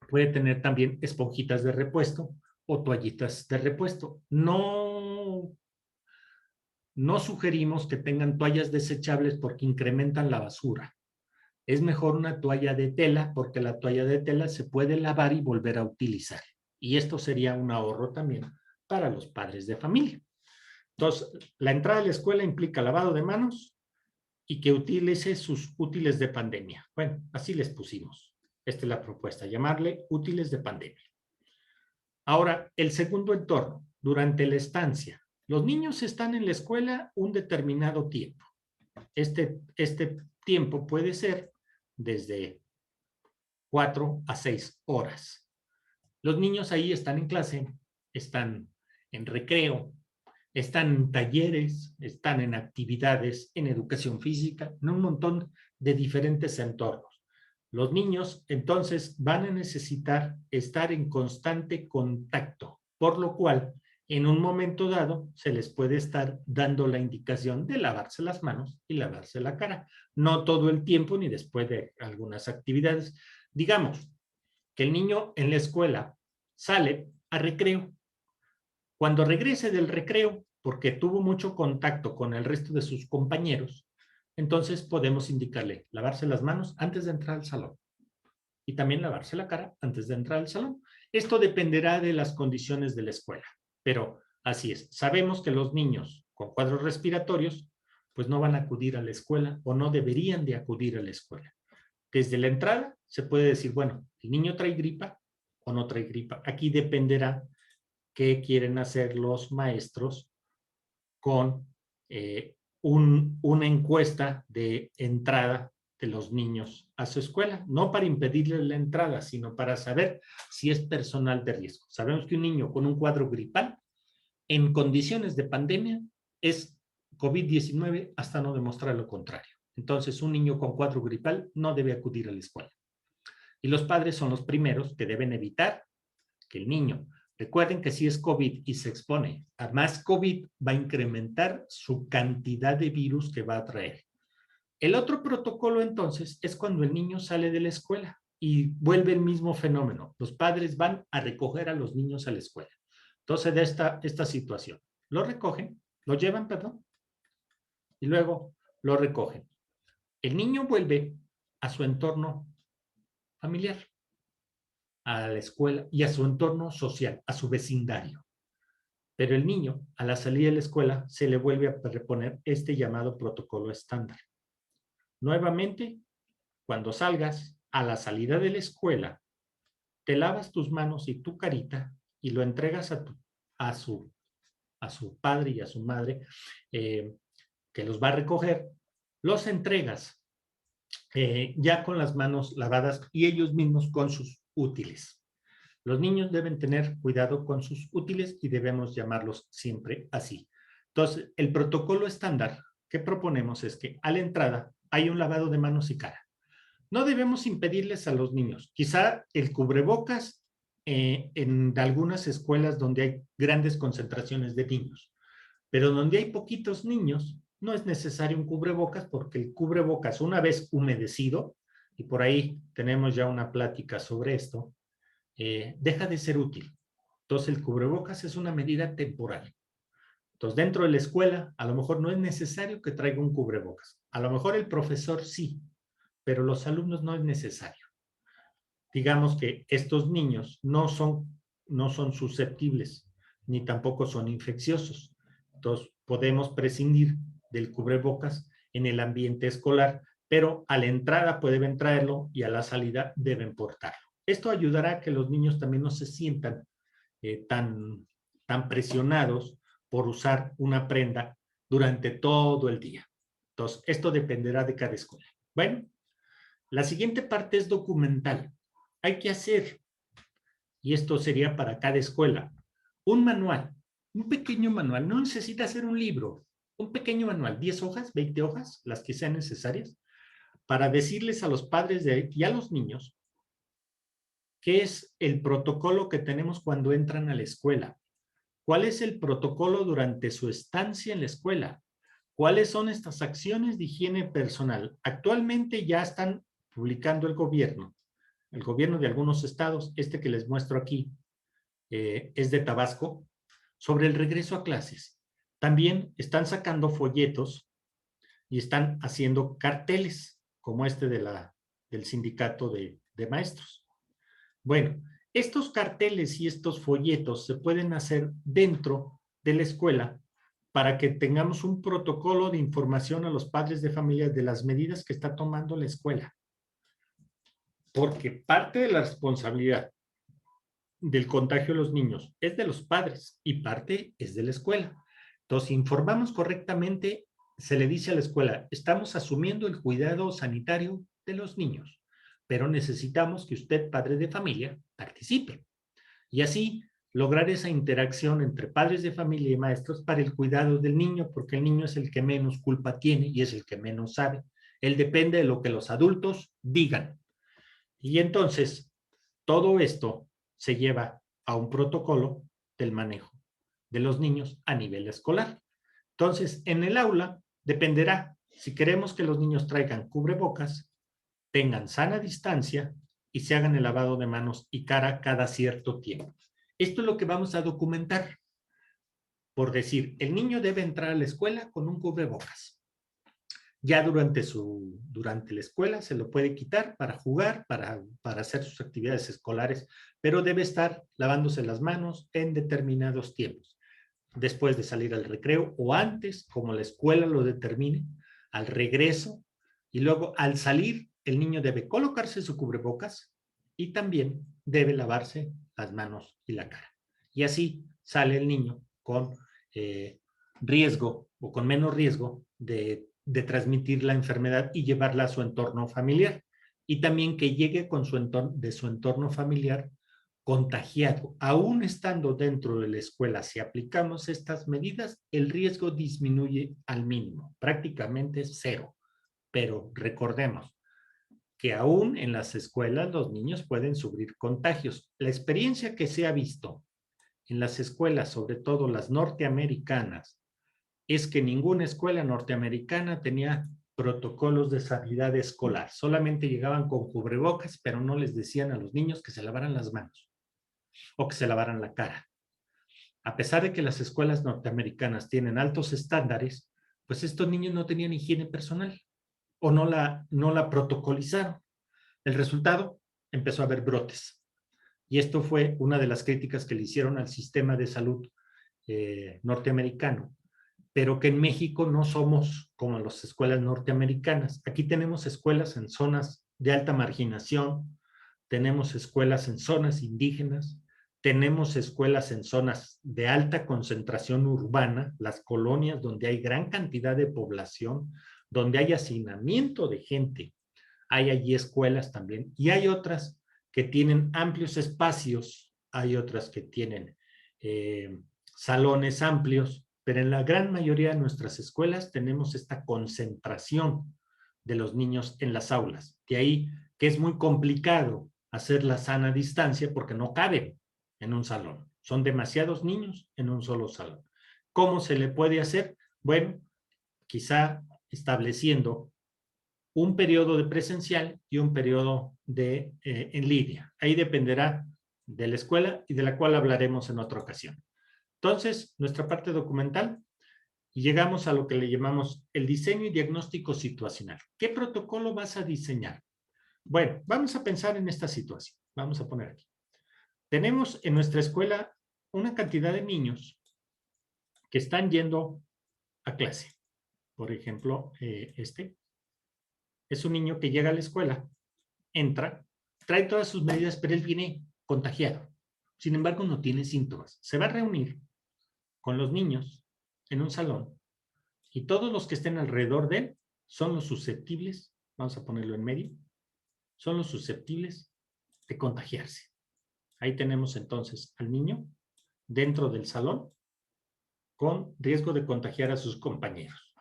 puede tener también esponjitas de repuesto o toallitas de repuesto. No sugerimos que tengan toallas desechables porque incrementan la basura. Es mejor una toalla de tela porque la toalla de tela se puede lavar y volver a utilizar. Y esto sería un ahorro también para los padres de familia. Entonces, la entrada a la escuela implica lavado de manos y que utilice sus útiles de pandemia. Bueno, así les pusimos. Esta es la propuesta, llamarle útiles de pandemia. Ahora, el segundo entorno, durante la estancia. Los niños están en la escuela un determinado tiempo. Este tiempo puede ser desde 4 a 6 horas. Los niños ahí están en clase, están en recreo, están en talleres, están en actividades, en educación física, en un montón de diferentes entornos. Los niños entonces van a necesitar estar en constante contacto, por lo cual en un momento dado se les puede estar dando la indicación de lavarse las manos y lavarse la cara. No todo el tiempo ni después de algunas actividades. Digamos que el niño en la escuela sale a recreo. Cuando regrese del recreo, porque tuvo mucho contacto con el resto de sus compañeros, entonces podemos indicarle lavarse las manos antes de entrar al salón y también lavarse la cara antes de entrar al salón. Esto dependerá de las condiciones de la escuela, pero así es. Sabemos que los niños con cuadros respiratorios pues no van a acudir a la escuela o no deberían de acudir a la escuela. Desde la entrada se puede decir, bueno, el niño trae gripa o no trae gripa. Aquí dependerá qué quieren hacer los maestros con una encuesta de entrada de los niños a su escuela, no para impedirles la entrada, sino para saber si es personal de riesgo. Sabemos que un niño con un cuadro gripal en condiciones de pandemia es COVID-19 hasta no demostrar lo contrario. Entonces, un niño con cuadro gripal no debe acudir a la escuela. Y los padres son los primeros que deben evitar que el niño, recuerden que si es COVID y se expone a más COVID, va a incrementar su cantidad de virus que va a traer. El otro protocolo entonces es cuando el niño sale de la escuela y vuelve el mismo fenómeno. Los padres van a recoger a los niños a la escuela. Entonces, de esta situación, lo recogen, lo llevan, perdón, y luego lo recogen. El niño vuelve a su entorno familiar, a la escuela y a su entorno social, a su vecindario. Pero el niño, a la salida de la escuela, se le vuelve a reponer este llamado protocolo estándar. Nuevamente, cuando salgas a la salida de la escuela, te lavas tus manos y tu carita y lo entregas a su padre y a su madre, que los va a recoger, los entregas ya con las manos lavadas y ellos mismos con sus útiles. Los niños deben tener cuidado con sus útiles y debemos llamarlos siempre así. Entonces, el protocolo estándar que proponemos es que a la entrada hay un lavado de manos y cara. No debemos impedirles a los niños. Quizá el cubrebocas en algunas escuelas donde hay grandes concentraciones de niños, pero donde hay poquitos niños, no es necesario un cubrebocas porque el cubrebocas, una vez humedecido, y por ahí tenemos ya una plática sobre esto, deja de ser útil. Entonces, el cubrebocas es una medida temporal. Entonces, dentro de la escuela, a lo mejor no es necesario que traiga un cubrebocas. A lo mejor el profesor sí, pero los alumnos no es necesario. Digamos que estos niños no son susceptibles, ni tampoco son infecciosos. Entonces, podemos prescindir del cubrebocas en el ambiente escolar, pero a la entrada pueden traerlo y a la salida deben portarlo. Esto ayudará a que los niños también no se sientan tan presionados por usar una prenda durante todo el día. Entonces, esto dependerá de cada escuela. Bueno, la siguiente parte es documental. Hay que hacer, y esto sería para cada escuela, un manual, un pequeño manual. No necesita ser un libro, un pequeño manual, 10 hojas, 20 hojas, las que sean necesarias, para decirles a los padres y a los niños qué es el protocolo que tenemos cuando entran a la escuela, cuál es el protocolo durante su estancia en la escuela, cuáles son estas acciones de higiene personal. Actualmente ya están publicando el gobierno de algunos estados, este que les muestro aquí es de Tabasco, sobre el regreso a clases. También están sacando folletos y están haciendo carteles, como este del sindicato de maestros. Bueno, estos carteles y estos folletos se pueden hacer dentro de la escuela para que tengamos un protocolo de información a los padres de familia de las medidas que está tomando la escuela. Porque parte de la responsabilidad del contagio de los niños es de los padres y parte es de la escuela. Entonces, informamos correctamente, se le dice a la escuela, estamos asumiendo el cuidado sanitario de los niños, pero necesitamos que usted, padre de familia, participe. Y así lograr esa interacción entre padres de familia y maestros para el cuidado del niño, porque el niño es el que menos culpa tiene y es el que menos sabe. Él depende de lo que los adultos digan. Y entonces, todo esto se lleva a un protocolo del manejo de los niños a nivel escolar. Entonces, en el aula dependerá si queremos que los niños traigan cubrebocas, tengan sana distancia y se hagan el lavado de manos y cara cada cierto tiempo. Esto es lo que vamos a documentar. Por decir, el niño debe entrar a la escuela con un cubrebocas. Ya durante la escuela se lo puede quitar para jugar, para hacer sus actividades escolares, pero debe estar lavándose las manos en determinados tiempos. Después de salir al recreo o antes, como la escuela lo determine, al regreso y luego al salir, el niño debe colocarse su cubrebocas y también debe lavarse las manos y la cara. Y así sale el niño con riesgo o con menos riesgo de transmitir la enfermedad y llevarla a su entorno familiar. Y también que llegue con de su entorno familiar contagiado. Aún estando dentro de la escuela, si aplicamos estas medidas, el riesgo disminuye al mínimo, prácticamente cero. Pero recordemos que aún en las escuelas los niños pueden sufrir contagios. La experiencia que se ha visto en las escuelas, sobre todo las norteamericanas, es que ninguna escuela norteamericana tenía protocolos de sanidad escolar. Solamente llegaban con cubrebocas, pero no les decían a los niños que se lavaran las manos o que se lavaran la cara. A pesar de que las escuelas norteamericanas tienen altos estándares, pues estos niños no tenían higiene personal o no la protocolizaron. El resultado, empezó a haber brotes. Y esto fue una de las críticas que le hicieron al sistema de salud norteamericano, pero que en México no somos como las escuelas norteamericanas. Aquí tenemos escuelas en zonas de alta marginación, tenemos escuelas en zonas indígenas, tenemos escuelas en zonas de alta concentración urbana, las colonias donde hay gran cantidad de población, donde hay hacinamiento de gente. Hay allí escuelas también y hay otras que tienen amplios espacios, hay otras que tienen salones amplios, pero en la gran mayoría de nuestras escuelas tenemos esta concentración de los niños en las aulas. De ahí que es muy complicado hacer la sana distancia porque no caben en un salón. Son demasiados niños en un solo salón. ¿Cómo se le puede hacer? Bueno, quizá estableciendo un periodo de presencial y un periodo en línea. Ahí dependerá de la escuela y de la cual hablaremos en otra ocasión. Entonces, nuestra parte documental, y llegamos a lo que le llamamos el diseño y diagnóstico situacional. ¿Qué protocolo vas a diseñar? Bueno, vamos a pensar en esta situación. Vamos a poner aquí. Tenemos en nuestra escuela una cantidad de niños que están yendo a clase. Por ejemplo, este es un niño que llega a la escuela, entra, trae todas sus medidas, pero él viene contagiado. Sin embargo, no tiene síntomas. Se va a reunir con los niños en un salón y todos los que estén alrededor de él son los susceptibles, vamos a ponerlo en medio, son los susceptibles de contagiarse. Ahí tenemos entonces al niño dentro del salón con riesgo de contagiar a sus compañeros.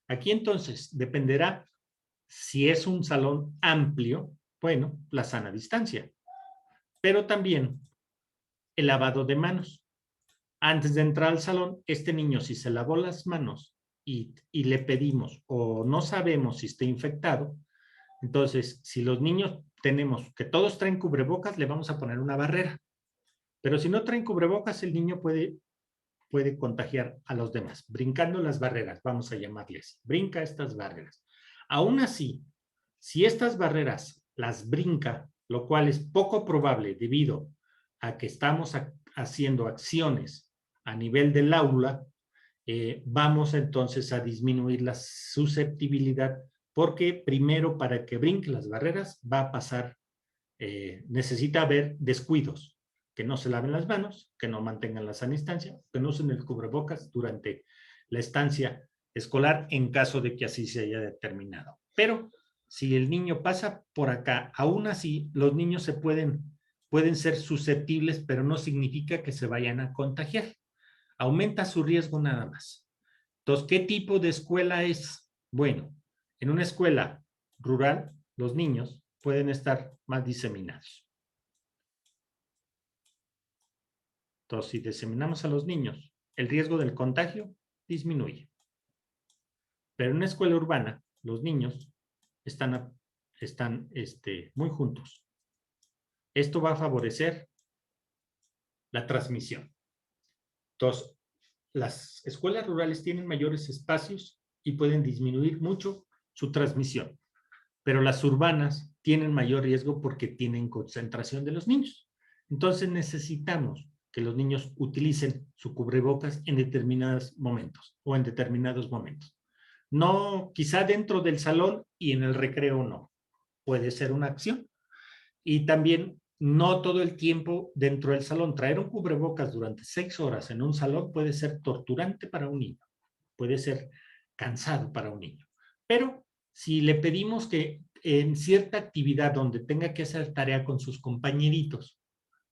Aquí entonces dependerá si es un salón amplio, bueno, la sana distancia, pero también el lavado de manos. Antes de entrar al salón, este niño si se lavó las manos y le pedimos o no sabemos si está infectado, entonces si los niños tenemos que todos traen cubrebocas, le vamos a poner una barrera. Pero si no traen cubrebocas, el niño puede contagiar a los demás, brincando las barreras, vamos a llamarles, brinca estas barreras. Aún así, si estas barreras las brinca, lo cual es poco probable debido a que estamos haciendo acciones a nivel del aula, vamos entonces a disminuir la susceptibilidad, porque primero para que brinque las barreras va a pasar, necesita haber descuidos, que no se laven las manos, que no mantengan la sana distancia, que no usen el cubrebocas durante la estancia escolar en caso de que así se haya determinado. Pero si el niño pasa por acá, aún así los niños pueden ser susceptibles, pero no significa que se vayan a contagiar. Aumenta su riesgo nada más. Entonces, ¿qué tipo de escuela es? Bueno, en una escuela rural, los niños pueden estar más diseminados. Entonces, si diseminamos a los niños, el riesgo del contagio disminuye. Pero en una escuela urbana, los niños están muy juntos. Esto va a favorecer la transmisión. Entonces, las escuelas rurales tienen mayores espacios y pueden disminuir mucho su transmisión. Pero las urbanas tienen mayor riesgo porque tienen concentración de los niños. Entonces necesitamos que los niños utilicen su cubrebocas en determinados momentos o en determinados momentos. No, quizá dentro del salón y en el recreo no. Puede ser una acción. Y también no todo el tiempo dentro del salón. Traer un cubrebocas durante 6 horas en un salón puede ser torturante para un niño. Puede ser cansado para un niño. Pero si le pedimos que en cierta actividad donde tenga que hacer tarea con sus compañeritos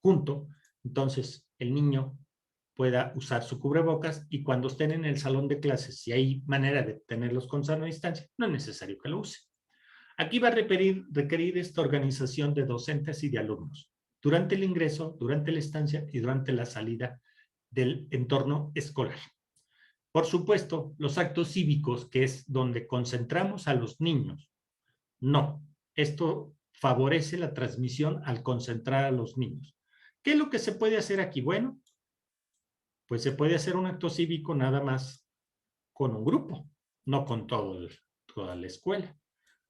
junto, entonces el niño pueda usar su cubrebocas y cuando estén en el salón de clases, si hay manera de tenerlos con sana distancia, no es necesario que lo use. Aquí va a requerir esta organización de docentes y de alumnos durante el ingreso, durante la estancia y durante la salida del entorno escolar. Por supuesto, los actos cívicos, que es donde concentramos a los niños, no. Esto favorece la transmisión al concentrar a los niños. ¿Qué es lo que se puede hacer aquí? Bueno, pues se puede hacer un acto cívico nada más con un grupo, no con toda la escuela.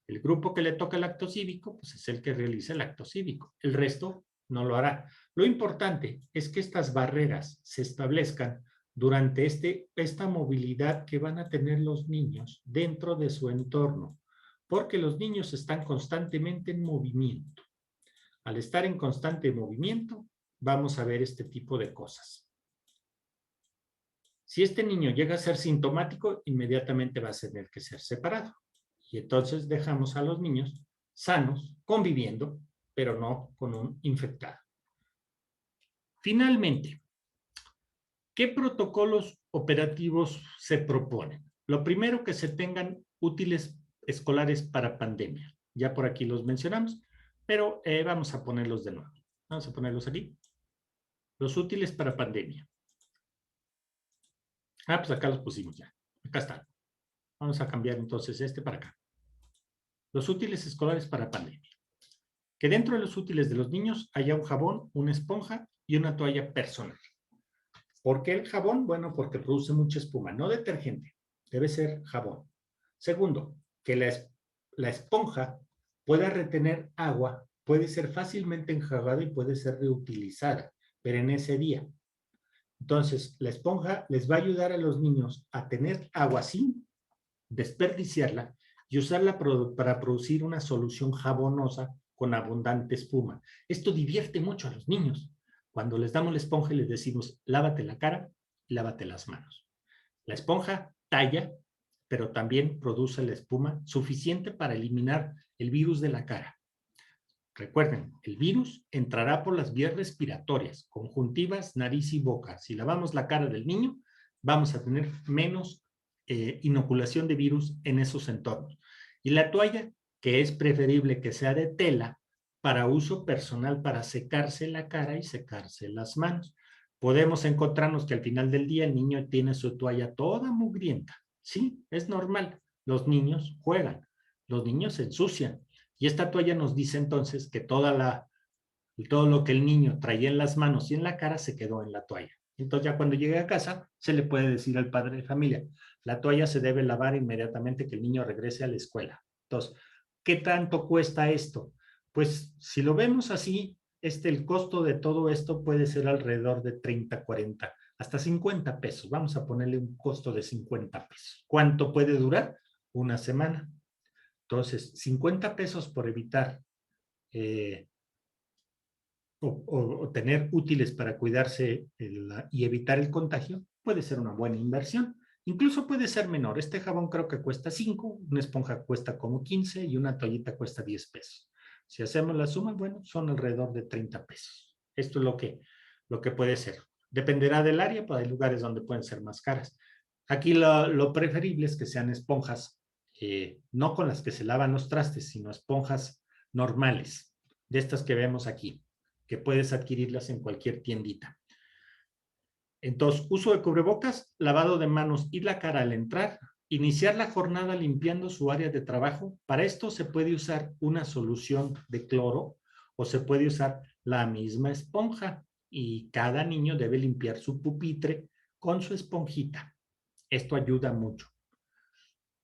El grupo que le toca el acto cívico, pues es el que realiza el acto cívico. El resto no lo hará. Lo importante es que estas barreras se establezcan durante esta movilidad que van a tener los niños dentro de su entorno, porque los niños están constantemente en movimiento. Al estar en constante movimiento, vamos a ver este tipo de cosas. Si este niño llega a ser sintomático, inmediatamente va a tener que ser separado. Y entonces dejamos a los niños sanos, conviviendo, pero no con un infectado. Finalmente, ¿qué protocolos operativos se proponen? Lo primero, que se tengan útiles escolares para pandemia. Ya por aquí los mencionamos, pero vamos a ponerlos de nuevo. Vamos a ponerlos aquí. Los útiles para pandemia. Pues acá los pusimos ya. Acá están. Vamos a cambiar entonces este para acá. Los útiles escolares para pandemia. Que dentro de los útiles de los niños haya un jabón, una esponja y una toalla personal. ¿Por qué el jabón? Bueno, porque produce mucha espuma, no detergente, debe ser jabón. Segundo, que la esponja pueda retener agua, puede ser fácilmente enjuagada y puede ser reutilizada, pero en ese día. Entonces, la esponja les va a ayudar a los niños a tener agua sin desperdiciarla y usarla para producir una solución jabonosa con abundante espuma. Esto divierte mucho a los niños. Cuando les damos la esponja y les decimos, lávate la cara y lávate las manos. La esponja talla, pero también produce la espuma suficiente para eliminar el virus de la cara. Recuerden, el virus entrará por las vías respiratorias, conjuntivas, nariz y boca. Si lavamos la cara del niño, vamos a tener menos inoculación de virus en esos entornos. Y la toalla, que es preferible que sea de tela para uso personal, para secarse la cara y secarse las manos. Podemos encontrarnos que al final del día el niño tiene su toalla toda mugrienta. Sí, es normal. Los niños juegan, los niños se ensucian. Y esta toalla nos dice entonces que todo lo que el niño traía en las manos y en la cara se quedó en la toalla. Entonces ya cuando llegue a casa se le puede decir al padre de familia, la toalla se debe lavar inmediatamente que el niño regrese a la escuela. Entonces, ¿qué tanto cuesta esto? Pues si lo vemos así, el costo de todo esto puede ser alrededor de 30, 40, hasta 50 pesos. Vamos a ponerle un costo de 50 pesos. ¿Cuánto puede durar? Una semana. Entonces, 50 pesos por evitar o tener útiles para cuidarse y evitar el contagio, puede ser una buena inversión. Incluso puede ser menor. Este jabón creo que cuesta 5, una esponja cuesta como 15 y una toallita cuesta 10 pesos. Si hacemos la suma, bueno, son alrededor de 30 pesos. Esto es lo que puede ser. Dependerá del área, pues hay lugares donde pueden ser más caras. Aquí lo preferible es que sean esponjas, no con las que se lavan los trastes, sino esponjas normales, de estas que vemos aquí, que puedes adquirirlas en cualquier tiendita. Entonces, uso de cubrebocas, lavado de manos y la cara al entrar, iniciar la jornada limpiando su área de trabajo. Para esto se puede usar una solución de cloro o se puede usar la misma esponja y cada niño debe limpiar su pupitre con su esponjita. Esto ayuda mucho.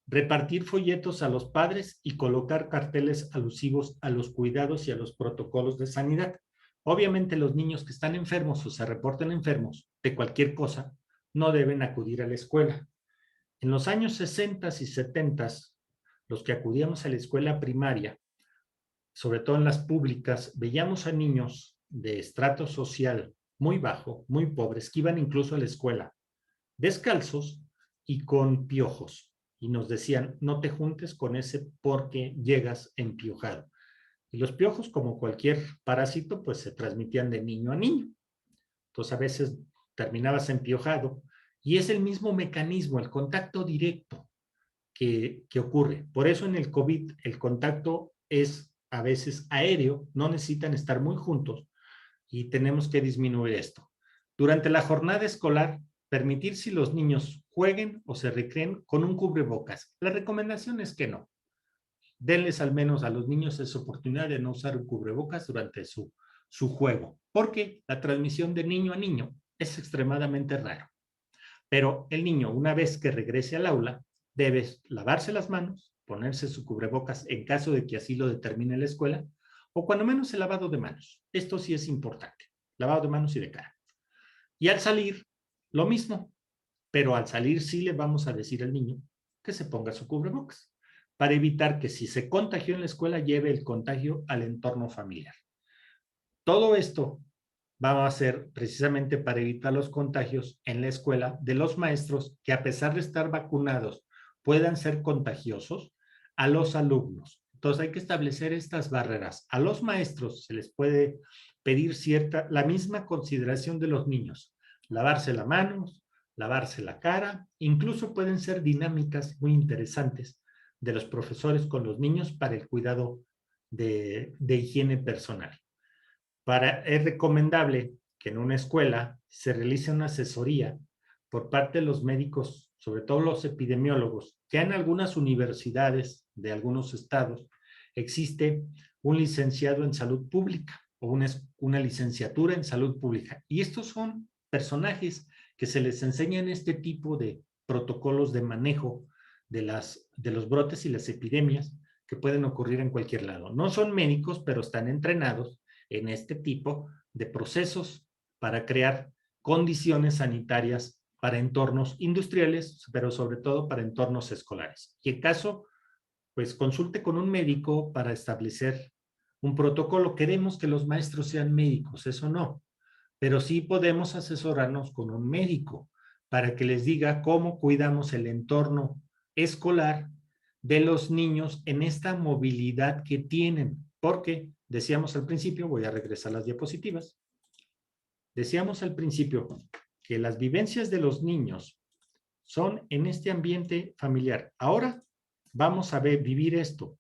Repartir folletos a los padres y colocar carteles alusivos a los cuidados y a los protocolos de sanidad. Obviamente los niños que están enfermos o se reporten enfermos de cualquier cosa no deben acudir a la escuela. En los años 60 y 70, los que acudíamos a la escuela primaria, sobre todo en las públicas, veíamos a niños de estrato social muy bajo, muy pobres, que iban incluso a la escuela descalzos y con piojos. Y nos decían, no te juntes con ese porque llegas empiojado. Y los piojos, como cualquier parásito, pues se transmitían de niño a niño. Entonces a veces terminabas empiojado y es el mismo mecanismo, el contacto directo que ocurre. Por eso en el COVID el contacto es a veces aéreo, no necesitan estar muy juntos y tenemos que disminuir esto. Durante la jornada escolar, permitir si los niños jueguen o se recreen con un cubrebocas. La recomendación es que no. Denles al menos a los niños esa oportunidad de no usar un cubrebocas durante su juego, porque la transmisión de niño a niño es extremadamente raro. Pero el niño, una vez que regrese al aula, debe lavarse las manos, ponerse su cubrebocas en caso de que así lo determine la escuela, o cuando menos el lavado de manos. Esto sí es importante, lavado de manos y de cara. Y al salir, lo mismo, pero al salir sí le vamos a decir al niño que se ponga su cubrebocas, para evitar que si se contagió en la escuela, lleve el contagio al entorno familiar. Todo esto va a ser precisamente para evitar los contagios en la escuela de los maestros que a pesar de estar vacunados puedan ser contagiosos a los alumnos. Entonces hay que establecer estas barreras. A los maestros se les puede pedir la misma consideración de los niños. Lavarse las manos, lavarse la cara, incluso pueden ser dinámicas muy interesantes de los profesores con los niños para el cuidado de higiene personal. Es recomendable que en una escuela se realice una asesoría por parte de los médicos, sobre todo los epidemiólogos, que en algunas universidades de algunos estados existe un licenciado en salud pública o una licenciatura en salud pública. Y estos son personajes que se les enseñan este tipo de protocolos de manejo de los brotes y las epidemias que pueden ocurrir en cualquier lado. No son médicos, pero están entrenados en este tipo de procesos para crear condiciones sanitarias para entornos industriales, pero sobre todo para entornos escolares. Y en caso, pues consulte con un médico para establecer un protocolo. Queremos que los maestros sean médicos, eso no, pero sí podemos asesorarnos con un médico para que les diga cómo cuidamos el entorno escolar de los niños en esta movilidad que tienen, porque decíamos al principio, voy a regresar a las diapositivas, decíamos al principio que las vivencias de los niños son en este ambiente familiar. Ahora vamos a vivir esto.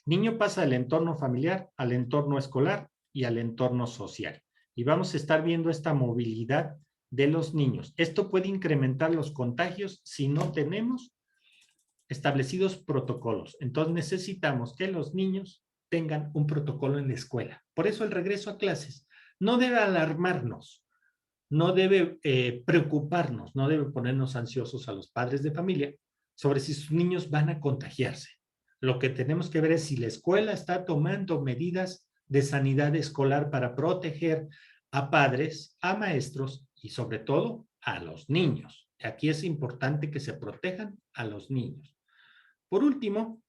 El niño pasa del entorno familiar al entorno escolar y al entorno social. Y vamos a estar viendo esta movilidad de los niños. Esto puede incrementar los contagios si no tenemos establecidos protocolos. Entonces necesitamos que los niños tengan un protocolo en la escuela. Por eso el regreso a clases no debe alarmarnos, no debe preocuparnos, no debe ponernos ansiosos a los padres de familia sobre si sus niños van a contagiarse. Lo que tenemos que ver es si la escuela está tomando medidas de sanidad escolar para proteger a padres, a maestros y sobre todo a los niños. Aquí es importante que se protejan a los niños. Por último,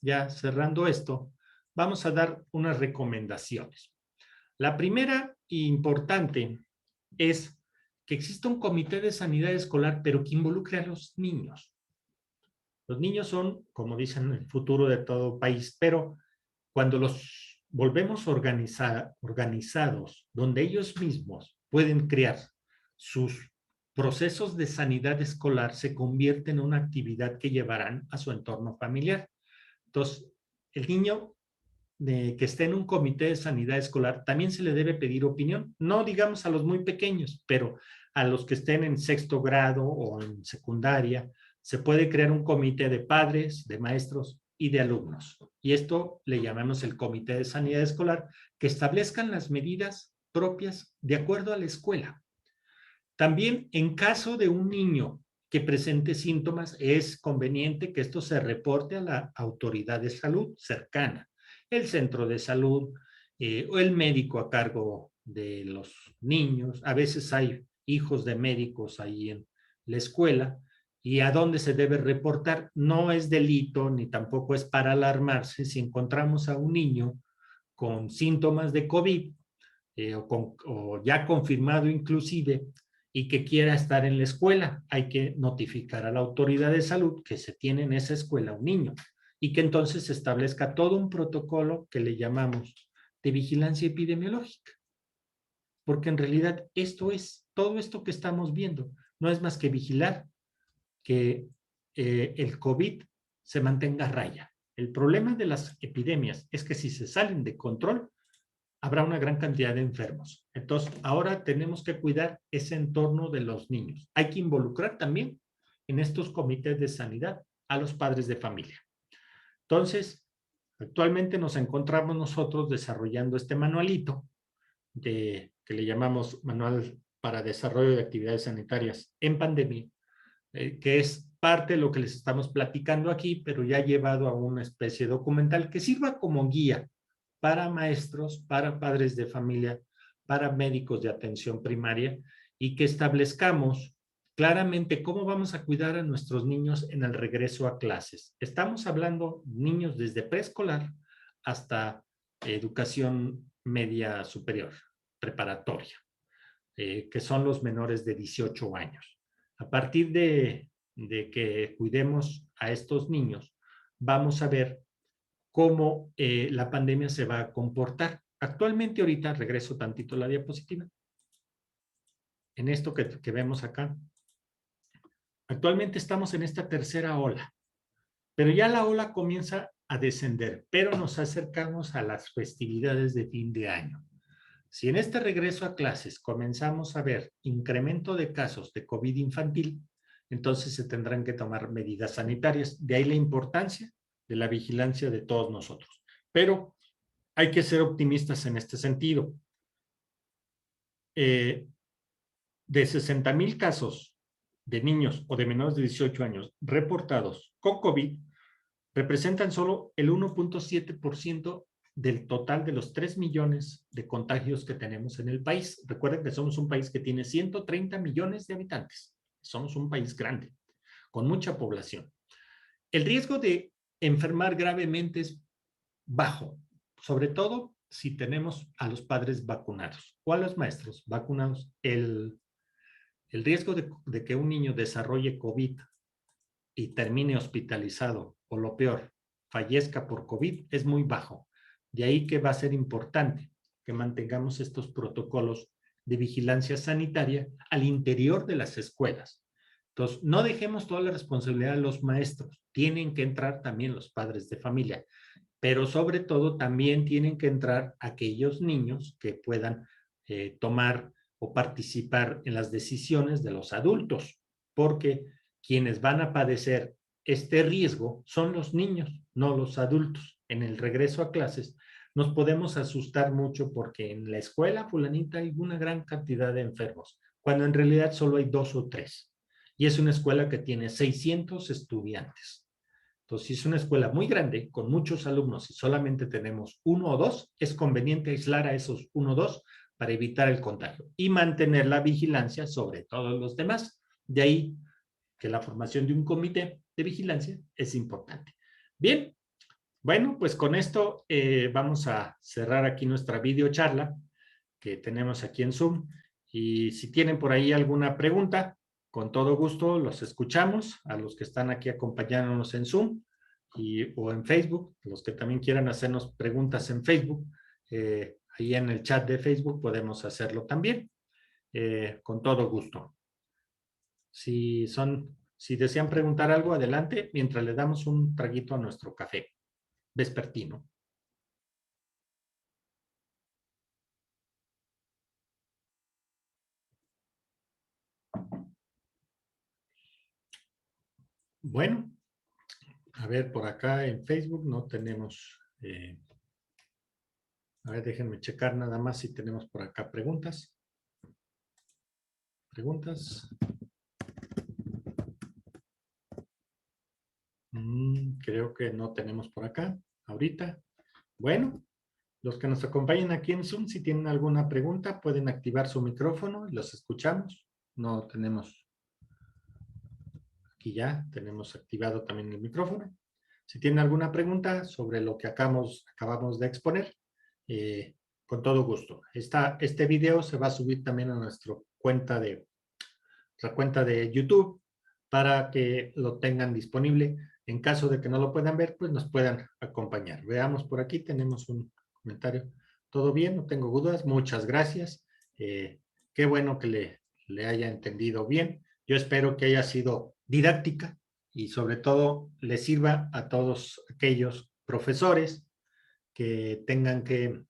ya cerrando esto, vamos a dar unas recomendaciones. La primera importante es que exista un comité de sanidad escolar, pero que involucre a los niños. Los niños son, como dicen, el futuro de todo país, pero cuando los volvemos organizados, donde ellos mismos pueden crear sus procesos de sanidad escolar, se convierte en una actividad que llevarán a su entorno familiar. Entonces, el niño que esté en un comité de sanidad escolar, también se le debe pedir opinión, no digamos a los muy pequeños, pero a los que estén en sexto grado o en secundaria, se puede crear un comité de padres, de maestros y de alumnos. Y esto le llamamos el comité de sanidad escolar, que establezcan las medidas propias de acuerdo a la escuela. También en caso de un niño que presente síntomas, es conveniente que esto se reporte a la autoridad de salud cercana, el centro de salud o el médico a cargo de los niños. A veces hay hijos de médicos ahí en la escuela. ¿Y a dónde se debe reportar? No es delito ni tampoco es para alarmarse si encontramos a un niño con síntomas de COVID o ya confirmado inclusive y que quiera estar en la escuela. Hay que notificar a la autoridad de salud que se tiene en esa escuela un niño y que entonces se establezca todo un protocolo que le llamamos de vigilancia epidemiológica. Porque en realidad todo esto que estamos viendo no es más que vigilar que el COVID se mantenga a raya. El problema de las epidemias es que si se salen de control, habrá una gran cantidad de enfermos. Entonces, ahora tenemos que cuidar ese entorno de los niños. Hay que involucrar también en estos comités de sanidad a los padres de familia. Entonces, actualmente nos encontramos nosotros desarrollando este manualito que le llamamos Manual para Desarrollo de Actividades Sanitarias en Pandemia, que es parte de lo que les estamos platicando aquí, pero ya llevado a una especie de documental que sirva como guía para maestros, para padres de familia, para médicos de atención primaria y que establezcamos claramente cómo vamos a cuidar a nuestros niños en el regreso a clases. Estamos hablando niños desde preescolar hasta educación media superior, preparatoria, que son los menores de 18 años. A partir de que cuidemos a estos niños, vamos a ver cómo la pandemia se va a comportar. Actualmente, ahorita regreso tantito a la diapositiva. En esto que vemos acá. Actualmente estamos en esta tercera ola, pero ya la ola comienza a descender, pero nos acercamos a las festividades de fin de año. Si en este regreso a clases comenzamos a ver incremento de casos de COVID infantil, entonces se tendrán que tomar medidas sanitarias. De ahí la importancia de la vigilancia de todos nosotros. Pero hay que ser optimistas en este sentido. De 60,000 casos de niños o de menores de 18 años reportados con COVID, representan solo el 1.7% del total de los 3 millones de contagios que tenemos en el país. Recuerden que somos un país que tiene 130 millones de habitantes. Somos un país grande, con mucha población. El riesgo de enfermar gravemente es bajo, sobre todo si tenemos a los padres vacunados o a los maestros vacunados. El riesgo de que un niño desarrolle COVID y termine hospitalizado o lo peor, fallezca por COVID es muy bajo. De ahí que va a ser importante que mantengamos estos protocolos de vigilancia sanitaria al interior de las escuelas. Entonces, no dejemos toda la responsabilidad a los maestros. Tienen que entrar también los padres de familia, pero sobre todo también tienen que entrar aquellos niños que puedan tomar o participar en las decisiones de los adultos, porque quienes van a padecer este riesgo son los niños, no los adultos. En el regreso a clases nos podemos asustar mucho porque en la escuela fulanita hay una gran cantidad de enfermos, cuando en realidad solo hay 2 o 3. Y es una escuela que tiene 600 estudiantes. Entonces, si es una escuela muy grande, con muchos alumnos y solamente tenemos 1 o 2, es conveniente aislar a esos 1 o 2 para evitar el contagio y mantener la vigilancia sobre todos los demás. De ahí que la formación de un comité de vigilancia es importante. Bien, bueno, pues con esto vamos a cerrar aquí nuestra videocharla que tenemos aquí en Zoom. Y si tienen por ahí alguna pregunta, con todo gusto los escuchamos, a los que están aquí acompañándonos en Zoom o en Facebook, los que también quieran hacernos preguntas en Facebook, ahí en el chat de Facebook podemos hacerlo también, con todo gusto. Si desean preguntar algo, adelante, mientras le damos un traguito a nuestro café vespertino. Bueno, a ver, por acá en Facebook no tenemos... a ver, déjenme checar nada más si tenemos por acá preguntas. Preguntas. Creo que no tenemos por acá ahorita. Bueno, los que nos acompañan aquí en Zoom, si tienen alguna pregunta, pueden activar su micrófono y los escuchamos. No tenemos, aquí ya tenemos activado también el micrófono. Si tienen alguna pregunta sobre lo que acabamos de exponer, con todo gusto. Este video se va a subir también a nuestra cuenta de YouTube para que lo tengan disponible. En caso de que no lo puedan ver, pues nos puedan acompañar. Veamos por aquí, tenemos un comentario. ¿Todo bien? No tengo dudas. Muchas gracias. Qué bueno que le haya entendido bien. Yo espero que haya sido didáctica y sobre todo le sirva a todos aquellos profesores que tengan que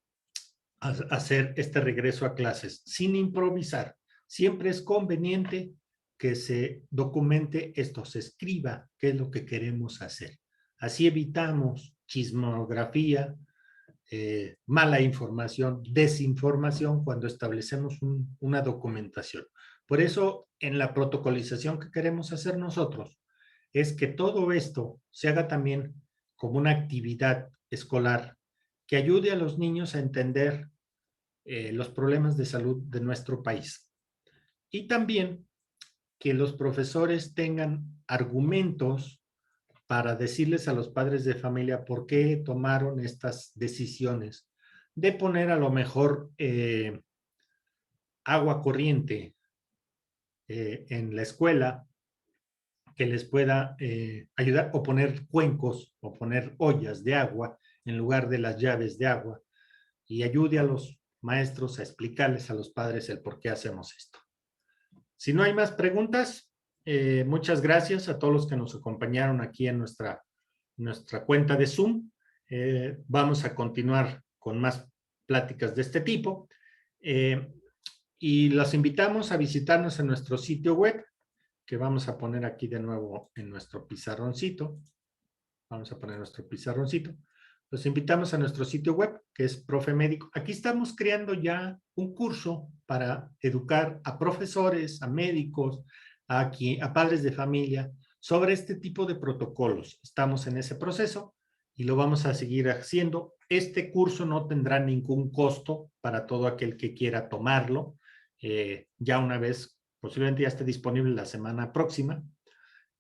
hacer este regreso a clases sin improvisar. Siempre es conveniente que se documente esto, se escriba qué es lo que queremos hacer. Así evitamos chismografía, mala información, desinformación cuando establecemos una documentación. Por eso, en la protocolización que queremos hacer nosotros, es que todo esto se haga también como una actividad escolar que ayude a los niños a entender los problemas de salud de nuestro país. Y también que los profesores tengan argumentos para decirles a los padres de familia por qué tomaron estas decisiones de poner a lo mejor agua corriente en la escuela que les pueda ayudar, o poner cuencos o poner ollas de agua en lugar de las llaves de agua, y ayude a los maestros a explicarles a los padres el por qué hacemos esto. Si no hay más preguntas, muchas gracias a todos los que nos acompañaron aquí en nuestra cuenta de Zoom. Vamos a continuar con más pláticas de este tipo. Y los invitamos a visitarnos en nuestro sitio web, que vamos a poner aquí de nuevo en nuestro pizarroncito. Vamos a poner nuestro pizarroncito. Los invitamos a nuestro sitio web, que es Profe Médico. Aquí estamos creando ya un curso para educar a profesores, a médicos, a padres de familia, sobre este tipo de protocolos. Estamos en ese proceso y lo vamos a seguir haciendo. Este curso no tendrá ningún costo para todo aquel que quiera tomarlo. Ya una vez, posiblemente ya esté disponible la semana próxima.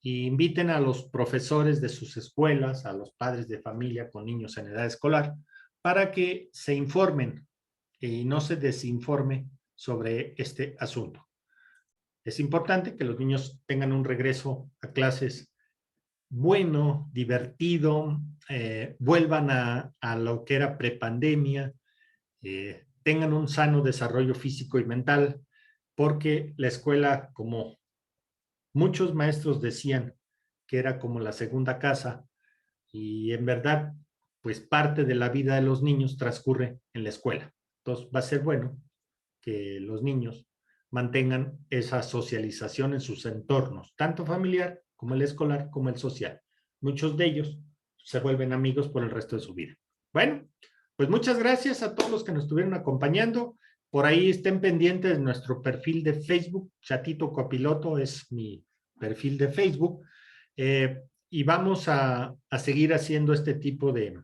Y inviten a los profesores de sus escuelas, a los padres de familia con niños en edad escolar, para que se informen y no se desinforme sobre este asunto. Es importante que los niños tengan un regreso a clases bueno, divertido, vuelvan a lo que era prepandemia, tengan un sano desarrollo físico y mental, porque la escuela, como Muchos maestros decían que era como la segunda casa y en verdad, pues parte de la vida de los niños transcurre en la escuela. Entonces va a ser bueno que los niños mantengan esa socialización en sus entornos, tanto familiar como el escolar como el social. Muchos de ellos se vuelven amigos por el resto de su vida. Bueno, pues muchas gracias a todos los que nos estuvieron acompañando. Por ahí estén pendientes de nuestro perfil de Facebook. Chatito Copiloto es mi perfil de Facebook. Y vamos a seguir haciendo este tipo de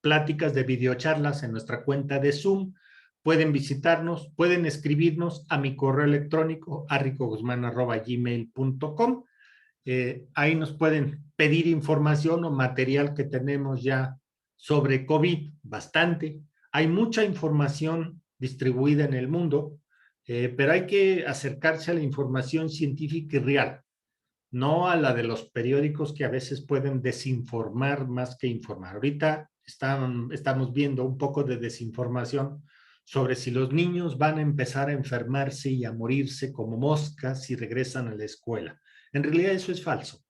pláticas, de videocharlas en nuestra cuenta de Zoom. Pueden visitarnos, pueden escribirnos a mi correo electrónico arricoguzman@gmail.com. Ahí nos pueden pedir información o material que tenemos ya sobre COVID, bastante. Hay mucha información distribuida en el mundo, pero hay que acercarse a la información científica y real, no a la de los periódicos que a veces pueden desinformar más que informar. Ahorita estamos viendo un poco de desinformación sobre si los niños van a empezar a enfermarse y a morirse como moscas si regresan a la escuela. En realidad eso es falso.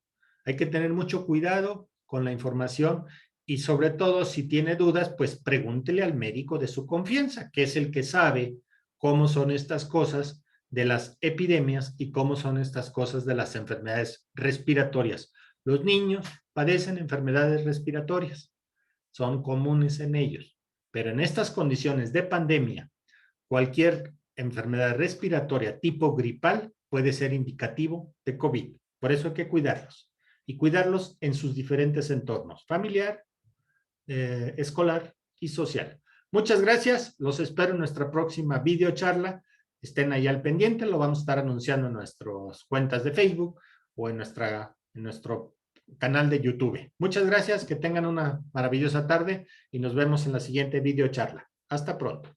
Hay que tener mucho cuidado con la información y sobre todo si tiene dudas, pues pregúntele al médico de su confianza, que es el que sabe cómo son estas cosas de las epidemias y cómo son estas cosas de las enfermedades respiratorias. Los niños padecen enfermedades respiratorias, son comunes en ellos, pero en estas condiciones de pandemia, cualquier enfermedad respiratoria tipo gripal puede ser indicativo de COVID. Por eso hay que cuidarlos y cuidarlos en sus diferentes entornos, familiar, escolar y social. Muchas gracias, los espero en nuestra próxima videocharla. Estén ahí al pendiente, lo vamos a estar anunciando en nuestras cuentas de Facebook o en nuestro canal de YouTube. Muchas gracias, que tengan una maravillosa tarde y nos vemos en la siguiente videocharla. Hasta pronto.